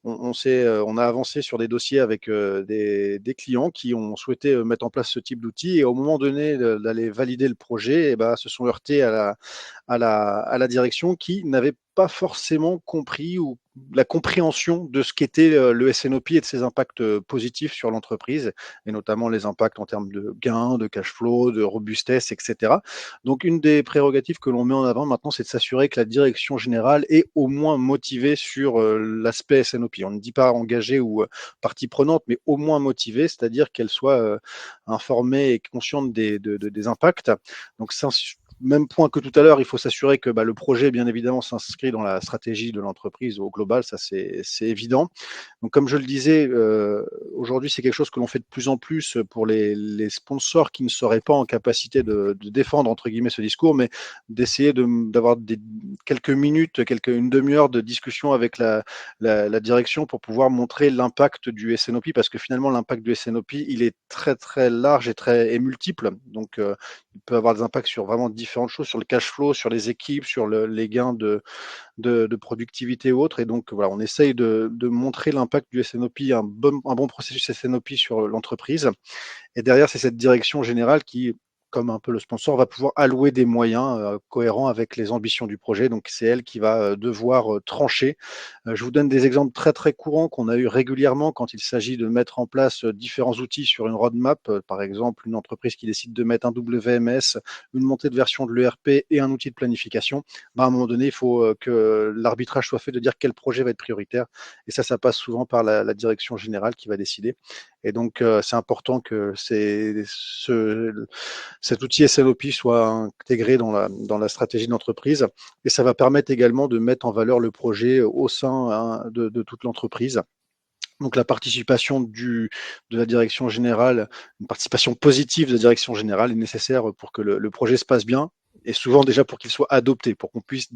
on a avancé sur des dossiers avec des clients qui ont souhaité mettre en place ce type d'outil et au moment donné d'aller valider le projet, se sont heurtés à la direction qui n'avait pas forcément compris ou la compréhension de ce qu'était le SNOP et de ses impacts positifs sur l'entreprise, et notamment les impacts en termes de gains, de cash flow, de robustesse, etc. Donc, une des prérogatives que l'on met en avant maintenant, c'est de s'assurer que la direction générale est au moins motivée sur l'aspect SNOP. On ne dit pas engagée ou partie prenante, mais au moins motivée, c'est-à-dire qu'elle soit informée et consciente des impacts. Donc, c'est même point que tout à l'heure, il faut s'assurer que le projet, bien évidemment, s'inscrit dans la stratégie de l'entreprise au global, ça c'est évident. Donc, comme je le disais, aujourd'hui, c'est quelque chose que l'on fait de plus en plus pour les sponsors qui ne seraient pas en capacité de défendre, entre guillemets, ce discours, mais d'essayer d'avoir quelques minutes, une demi-heure de discussion avec la direction pour pouvoir montrer l'impact du SNOP, parce que finalement, l'impact du SNOP, il est très, très large et multiple. Donc, il peut avoir des impacts sur vraiment différentes choses, sur le cash flow, sur les équipes, sur les gains de productivité ou autre. Et donc, voilà, on essaye de montrer l'impact du SNOP, un bon processus SNOP sur l'entreprise. Et derrière, c'est cette direction générale qui, comme un peu le sponsor, va pouvoir allouer des moyens cohérents avec les ambitions du projet. Donc, c'est elle qui va devoir trancher. Je vous donne des exemples très, très courants qu'on a eu régulièrement quand il s'agit de mettre en place différents outils sur une roadmap. Par exemple, une entreprise qui décide de mettre un WMS, une montée de version de l'ERP et un outil de planification. À un moment donné, il faut que l'arbitrage soit fait de dire quel projet va être prioritaire. Et ça passe souvent par la direction générale qui va décider. Et donc, c'est important que cet outil SNOP soit intégré dans la stratégie d'entreprise, et ça va permettre également de mettre en valeur le projet au sein de toute l'entreprise. Donc la participation de la direction générale, une participation positive de la direction générale est nécessaire pour que le projet se passe bien, et souvent déjà pour qu'il soit adopté, pour qu'on puisse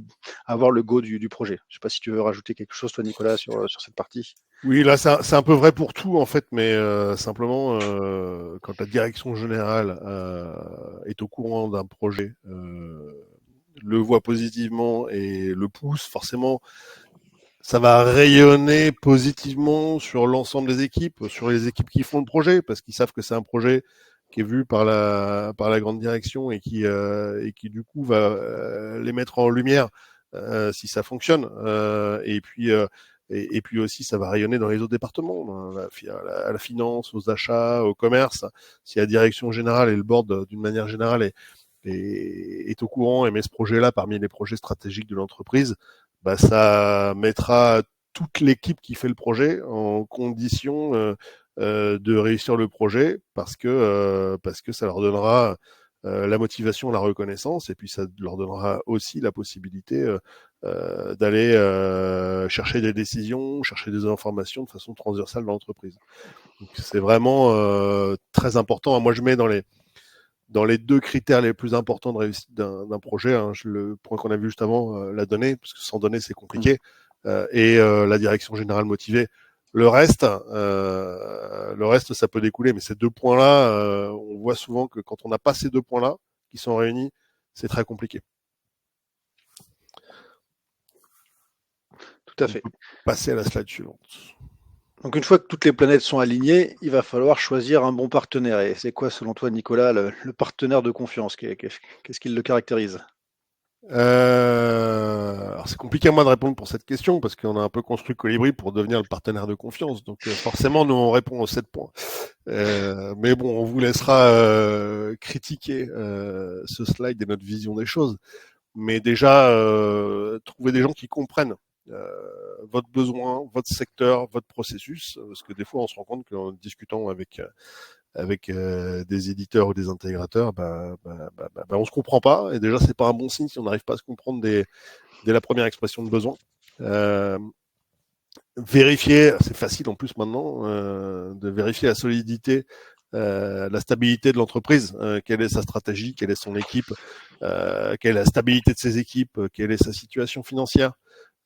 avoir le go du projet. Je ne sais pas si tu veux rajouter quelque chose, toi, Nicolas, sur cette partie. Oui, là, c'est un peu vrai pour tout, en fait, mais simplement, quand la direction générale est au courant d'un projet, le voit positivement et le pousse, forcément, ça va rayonner positivement sur l'ensemble des équipes, sur les équipes qui font le projet, parce qu'ils savent que c'est un projet qui est vu par la grande direction et qui du coup va les mettre en lumière si ça fonctionne. Et puis aussi, ça va rayonner dans les autres départements, à la finance, aux achats, au commerce. Si la direction générale et le board, d'une manière générale, est au courant et met ce projet-là parmi les projets stratégiques de l'entreprise, bah, ça mettra toute l'équipe qui fait le projet en condition de réussir le projet parce que ça leur donnera la motivation, la reconnaissance, et puis ça leur donnera aussi la possibilité d'aller chercher des décisions, chercher des informations de façon transversale dans l'entreprise. Donc c'est vraiment très important. Moi, je mets dans les 2 critères les plus importants de réussite d'un projet, hein, le point qu'on a vu juste avant, la donnée, parce que sans données, c'est compliqué, et la direction générale motivée. Le reste, ça peut découler, mais ces 2 points-là, on voit souvent que quand on n'a pas ces 2 points-là qui sont réunis, c'est très compliqué. Tout à fait. On peut passer à la slide suivante. Donc une fois que toutes les planètes sont alignées, il va falloir choisir un bon partenaire. Et c'est quoi, selon toi, Nicolas, le partenaire de confiance? Qu'est-ce qui le caractérise? Alors c'est compliqué à moi de répondre pour cette question parce qu'on a un peu construit Colibri pour devenir le partenaire de confiance. Donc forcément, nous on répond aux 7 points. Mais bon, on vous laissera critiquer ce slide et notre vision des choses. Mais déjà, trouver des gens qui comprennent votre besoin, votre secteur, votre processus, parce que des fois on se rend compte qu'en discutant avec des éditeurs ou des intégrateurs, on se comprend pas, et déjà c'est pas un bon signe si on n'arrive pas à se comprendre dès la première expression de besoin. Vérifier, c'est facile en plus maintenant, de vérifier la solidité, la stabilité de l'entreprise, quelle est sa stratégie, quelle est son équipe, quelle est la stabilité de ses équipes, quelle est sa situation financière,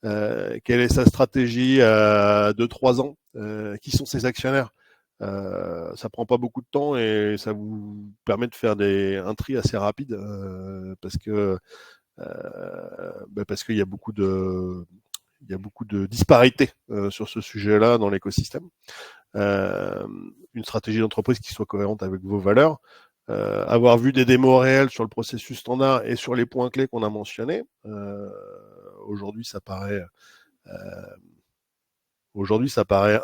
quelle est sa stratégie à 2-3 ans, qui sont ses actionnaires. Ça prend pas beaucoup de temps et ça vous permet de faire un tri assez rapide parce qu'il y a beaucoup de disparités sur ce sujet-là dans l'écosystème. Une stratégie d'entreprise qui soit cohérente avec vos valeurs, avoir vu des démos réelles sur le processus standard et sur les points clés qu'on a mentionnés. Aujourd'hui, ça paraît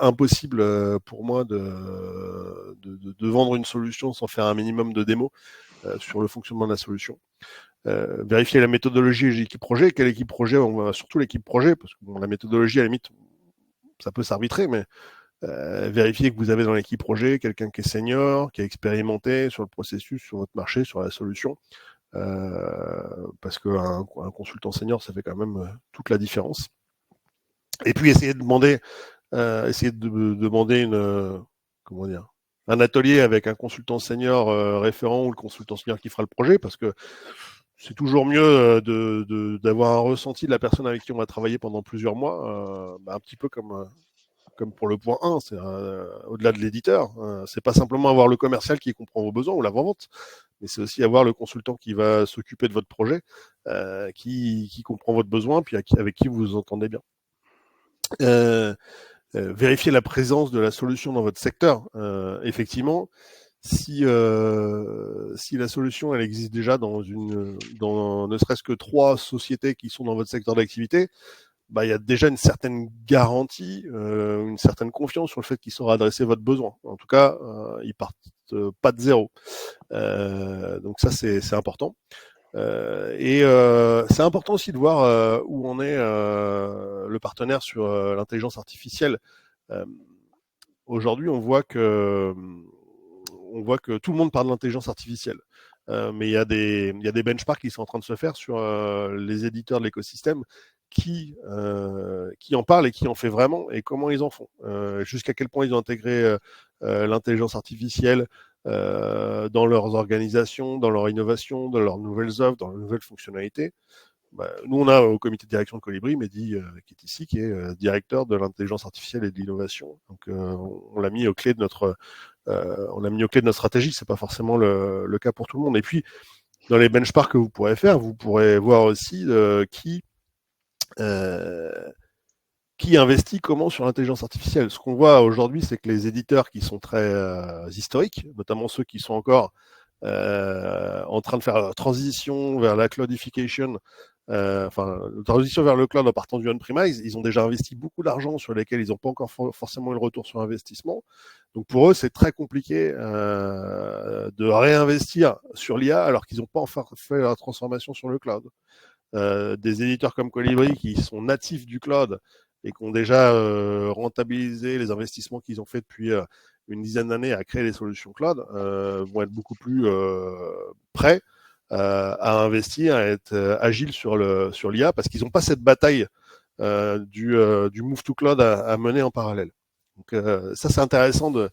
impossible pour moi de vendre une solution sans faire un minimum de démos sur le fonctionnement de la solution. Vérifier la méthodologie et l'équipe projet. Quelle équipe projet? Surtout l'équipe projet, parce que la méthodologie, à la limite, ça peut s'arbitrer, mais vérifier que vous avez dans l'équipe projet quelqu'un qui est senior, qui est expérimenté sur le processus, sur votre marché, sur la solution. Parce qu'un consultant senior, ça fait quand même toute la différence. Et puis essayer de demander un atelier avec un consultant senior référent ou le consultant senior qui fera le projet, parce que c'est toujours mieux d'avoir un ressenti de la personne avec qui on va travailler pendant plusieurs mois, un petit peu comme pour le point 1, c'est au-delà de l'éditeur. C'est pas simplement avoir le commercial qui comprend vos besoins ou l'avant-vente, mais c'est aussi avoir le consultant qui va s'occuper de votre projet, qui comprend votre besoin, puis avec qui vous vous entendez bien. Vérifier la présence de la solution dans votre secteur. Effectivement, si la solution elle existe déjà dans ne serait-ce que 3 sociétés qui sont dans votre secteur d'activité, il y a déjà une certaine garantie, une certaine confiance sur le fait qu'ils sauront adresser votre besoin. En tout cas, ils partent pas de zéro. Donc ça, c'est important. Et c'est important aussi de voir où on est le partenaire sur l'intelligence artificielle. Aujourd'hui, on voit que tout le monde parle de l'intelligence artificielle. mais il y a des benchmarks qui sont en train de se faire sur les éditeurs de l'écosystème qui en parlent et qui en fait vraiment et comment ils en font. Jusqu'à quel point ils ont intégré l'intelligence artificielle dans leurs organisations, dans leur innovation, dans leurs nouvelles offres, dans leurs nouvelles fonctionnalités. Nous, on a au comité de direction de Colibri, Mehdi, qui est ici, qui est directeur de l'intelligence artificielle et de l'innovation. Donc, on l'a mis aux clés de notre stratégie. C'est pas forcément le cas pour tout le monde. Et puis, dans les benchmarks que vous pourrez faire, vous pourrez voir aussi qui investit comment sur l'intelligence artificielle. Ce qu'on voit aujourd'hui, c'est que les éditeurs qui sont très historiques, notamment ceux qui sont encore en train de faire la transition vers la cloudification, transition vers le cloud en partant du on-premise, ils ont déjà investi beaucoup d'argent sur lesquels ils n'ont pas encore forcément eu le retour sur investissement. Donc pour eux, c'est très compliqué de réinvestir sur l'IA alors qu'ils n'ont pas encore fait la transformation sur le cloud. Des éditeurs comme Colibri qui sont natifs du cloud et qui ont déjà rentabilisé les investissements qu'ils ont fait depuis une dizaine d'années à créer les solutions cloud, vont être beaucoup plus prêts à investir, à être agiles sur l'IA parce qu'ils n'ont pas cette bataille du move to cloud à mener en parallèle. Donc ça, c'est intéressant de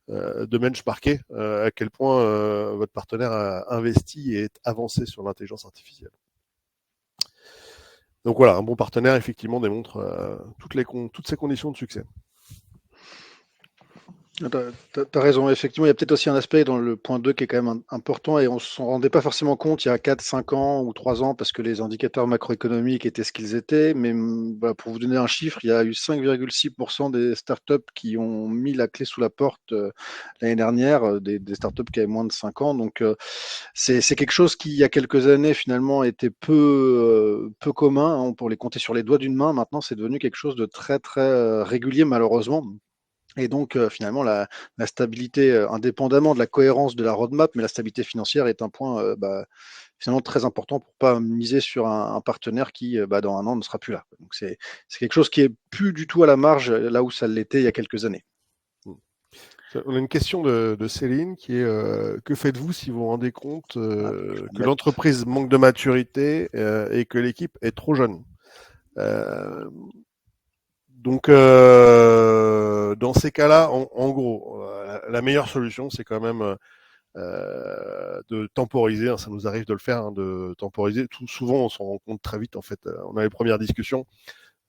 benchmarker à quel point votre partenaire a investi et est avancé sur l'intelligence artificielle. Donc voilà, un bon partenaire, effectivement, démontre toutes ces conditions de succès. T'as raison, effectivement, il y a peut-être aussi un aspect dans le point 2 qui est quand même important et on ne s'en rendait pas forcément compte il y a 4, 5 ans ou 3 ans parce que les indicateurs macroéconomiques étaient ce qu'ils étaient, mais pour vous donner un chiffre, il y a eu 5,6% des startups qui ont mis la clé sous la porte l'année dernière, des startups qui avaient moins de 5 ans, donc c'est quelque chose qui, il y a quelques années, finalement, était peu commun, hein, pour les compter sur les doigts d'une main. Maintenant, c'est devenu quelque chose de très, très régulier, malheureusement. Et donc, finalement, la stabilité, indépendamment de la cohérence de la roadmap, mais la stabilité financière est un point finalement très important pour pas miser sur un partenaire qui, dans un an, ne sera plus là. Donc, c'est quelque chose qui est plus du tout à la marge, là où ça l'était il y a quelques années. On a une question de Céline qui est que faites-vous si vous vous rendez compte que l'entreprise manque de maturité et que l'équipe est trop jeune? Donc, dans ces cas-là, en gros, la meilleure solution, c'est quand même de temporiser. Hein, ça nous arrive de le faire, hein, de temporiser. Souvent, on s'en rend compte très vite. En fait, on a les premières discussions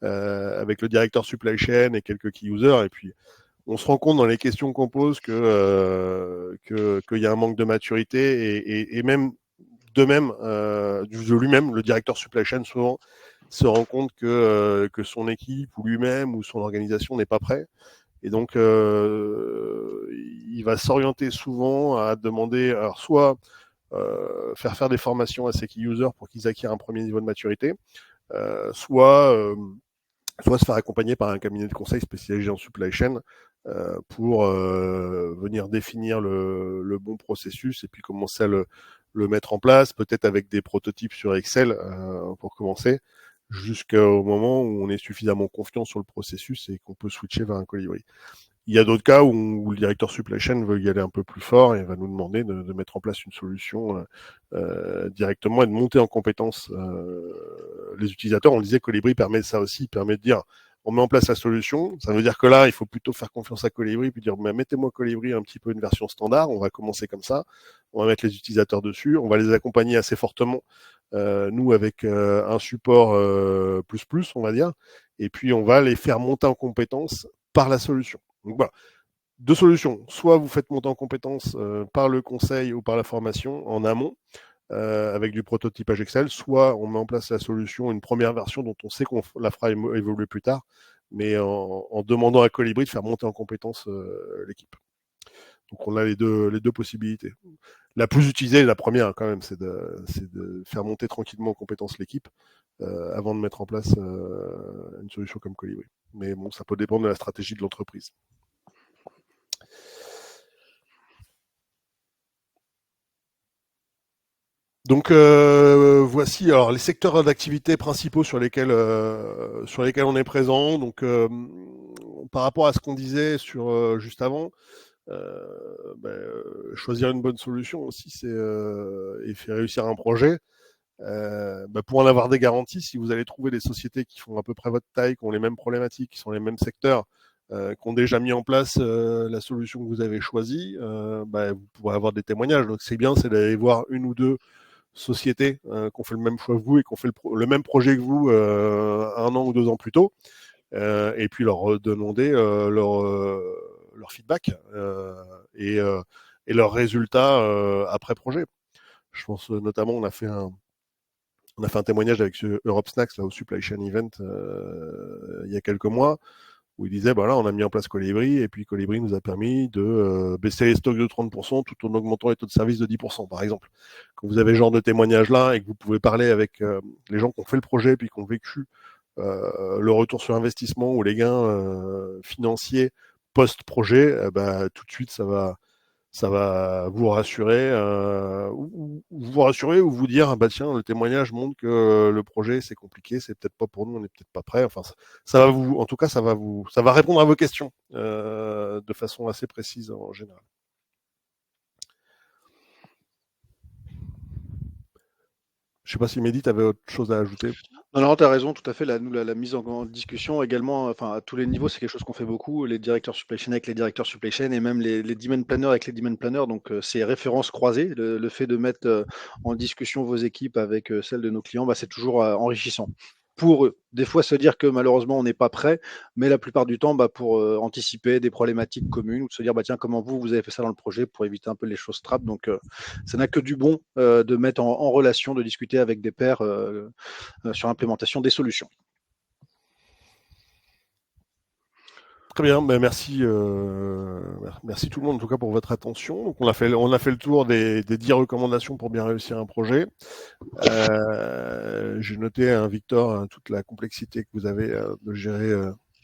avec le directeur supply chain et quelques key users, et puis on se rend compte dans les questions qu'on pose qu'il y a un manque de maturité et même de lui-même, le directeur supply chain souvent se rend compte que son équipe ou lui-même ou son organisation n'est pas prêt. Et donc, il va s'orienter souvent à demander, alors soit faire des formations à ses key users pour qu'ils acquièrent un premier niveau de maturité, soit se faire accompagner par un cabinet de conseil spécialisé en supply chain pour venir définir le bon processus et puis commencer à le mettre en place, peut-être avec des prototypes sur Excel pour commencer, jusqu'au moment où on est suffisamment confiant sur le processus et qu'on peut switcher vers un Colibri. Il y a d'autres cas où le directeur supply chain veut y aller un peu plus fort et va nous demander de mettre en place une solution directement et de monter en compétence les utilisateurs. On le disait, Colibri permet ça aussi, permet de dire on met en place la solution. Ça veut dire que là, il faut plutôt faire confiance à Colibri puis dire mettez-moi Colibri un petit peu une version standard. On va commencer comme ça. On va mettre les utilisateurs dessus. On va les accompagner assez fortement. Nous, avec un support plus, on va dire. Et puis, on va les faire monter en compétence par la solution. Donc voilà, 2 solutions. Soit vous faites monter en compétence par le conseil ou par la formation en amont, avec du prototypage Excel, soit on met en place la solution, une première version dont on sait qu'on la fera évoluer plus tard, mais en demandant à Colibri de faire monter en compétence l'équipe. Donc on a les deux possibilités. La plus utilisée, la première quand même, c'est de faire monter tranquillement en compétence l'équipe avant de mettre en place une solution comme Colibri. Mais bon, ça peut dépendre de la stratégie de l'entreprise. Donc voici alors les secteurs d'activité principaux sur lesquels on est présent. Donc par rapport à ce qu'on disait juste avant, choisir une bonne solution aussi, et faire réussir un projet. Pour en avoir des garanties, si vous allez trouver des sociétés qui font à peu près votre taille, qui ont les mêmes problématiques, qui sont les mêmes secteurs, qui ont déjà mis en place la solution que vous avez choisie, vous pourrez avoir des témoignages. Donc c'est bien, c'est d'aller voir une ou deux sociétés qui ont fait le même choix que vous et qui ont fait le même projet que vous 1 an ou 2 ans plus tôt, et puis leur demander leur feedback et leurs résultats après projet. Je pense notamment, on a fait un témoignage avec Europe Snacks là, au Supply Chain Event il y a quelques mois, où il disait, là, on a mis en place Colibri, et puis Colibri nous a permis de baisser les stocks de 30% tout en augmentant les taux de service de 10%, par exemple. Quand vous avez ce genre de témoignage-là, et que vous pouvez parler avec les gens qui ont fait le projet, puis qui ont vécu le retour sur investissement ou les gains financiers post-projet, tout de suite, ça va vous rassurer, ou vous dire, tiens, le témoignage montre que le projet c'est compliqué, c'est peut-être pas pour nous, on n'est peut-être pas prêt. Enfin, ça va répondre à vos questions de façon assez précise en général. Je sais pas si Mehdi, tu avais autre chose à ajouter. Non, tu as raison, tout à fait. La mise en discussion également, à tous les niveaux, c'est quelque chose qu'on fait beaucoup. Les directeurs supply chain avec les directeurs supply chain, et même les demand planners avec les demand planners. Donc, c'est références croisées. Le fait de mettre en discussion vos équipes avec celles de nos clients, c'est toujours enrichissant. Pour eux, des fois se dire que malheureusement on n'est pas prêt, mais la plupart du temps pour anticiper des problématiques communes, ou de se dire tiens, comment vous avez fait ça dans le projet, pour éviter un peu les choses trappes. Donc ça n'a que du bon de mettre en relation, de discuter avec des pairs sur l'implémentation des solutions. Très bien, merci tout le monde en tout cas pour votre attention. Donc on a fait le tour des 10 recommandations pour bien réussir un projet. J'ai noté, Victor, toute la complexité que vous avez de gérer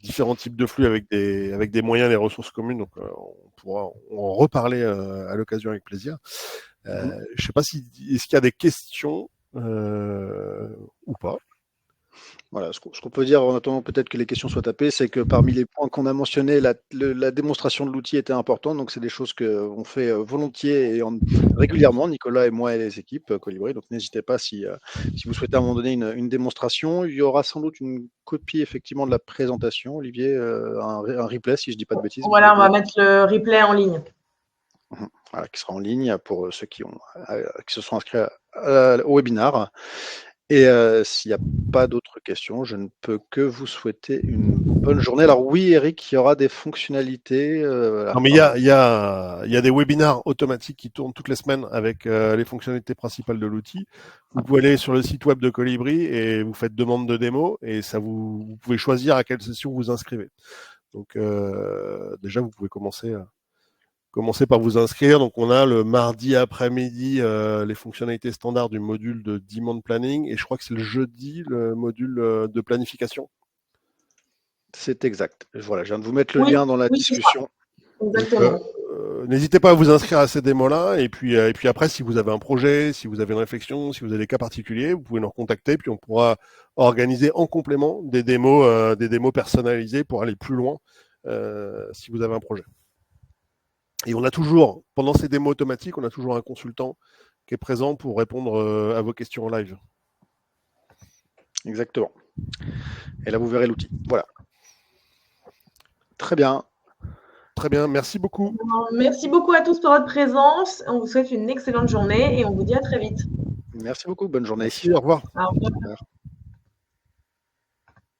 différents types de flux avec des moyens, des ressources communes. Donc on pourra en reparler à l'occasion avec plaisir. Je ne sais pas est-ce qu'il y a des questions ou pas. Voilà, ce qu'on peut dire en attendant peut-être que les questions soient tapées, c'est que parmi les points qu'on a mentionnés, la démonstration de l'outil était importante. Donc, c'est des choses qu'on fait volontiers et régulièrement, Nicolas et moi et les équipes Colibri. Donc, n'hésitez pas si vous souhaitez à un moment donné une démonstration. Il y aura sans doute une copie effectivement de la présentation, Olivier, un replay si je ne dis pas de bêtises. Voilà, on va mettre le replay en ligne. Voilà, qui sera en ligne pour ceux qui se sont inscrits au webinaire. Et s'il n'y a pas d'autres questions, je ne peux que vous souhaiter une bonne journée. Alors oui, Eric, il y aura des fonctionnalités. Non, mais il y a des webinars automatiques qui tournent toutes les semaines avec les fonctionnalités principales de l'outil. Vous pouvez aller sur le site web de Colibri et vous faites demande de démo, et vous pouvez choisir à quelle session vous inscrivez. Donc déjà, vous pouvez commencer par vous inscrire. Donc on a le mardi après-midi les fonctionnalités standards du module de demand planning, et je crois que c'est le jeudi le module de planification. C'est exact. Voilà, je viens de vous mettre le lien dans la discussion. Exactement. N'hésitez pas à vous inscrire à ces démos-là, et puis après, si vous avez un projet, si vous avez une réflexion, si vous avez des cas particuliers, vous pouvez nous recontacter, puis on pourra organiser en complément des démos personnalisées pour aller plus loin si vous avez un projet. Et on a toujours, pendant ces démos automatiques, on a toujours un consultant qui est présent pour répondre à vos questions en live. Exactement. Et là, vous verrez l'outil. Voilà. Très bien. Très bien, merci beaucoup. Merci beaucoup à tous pour votre présence. On vous souhaite une excellente journée et on vous dit à très vite. Merci beaucoup, bonne journée. Merci, au revoir. Au revoir.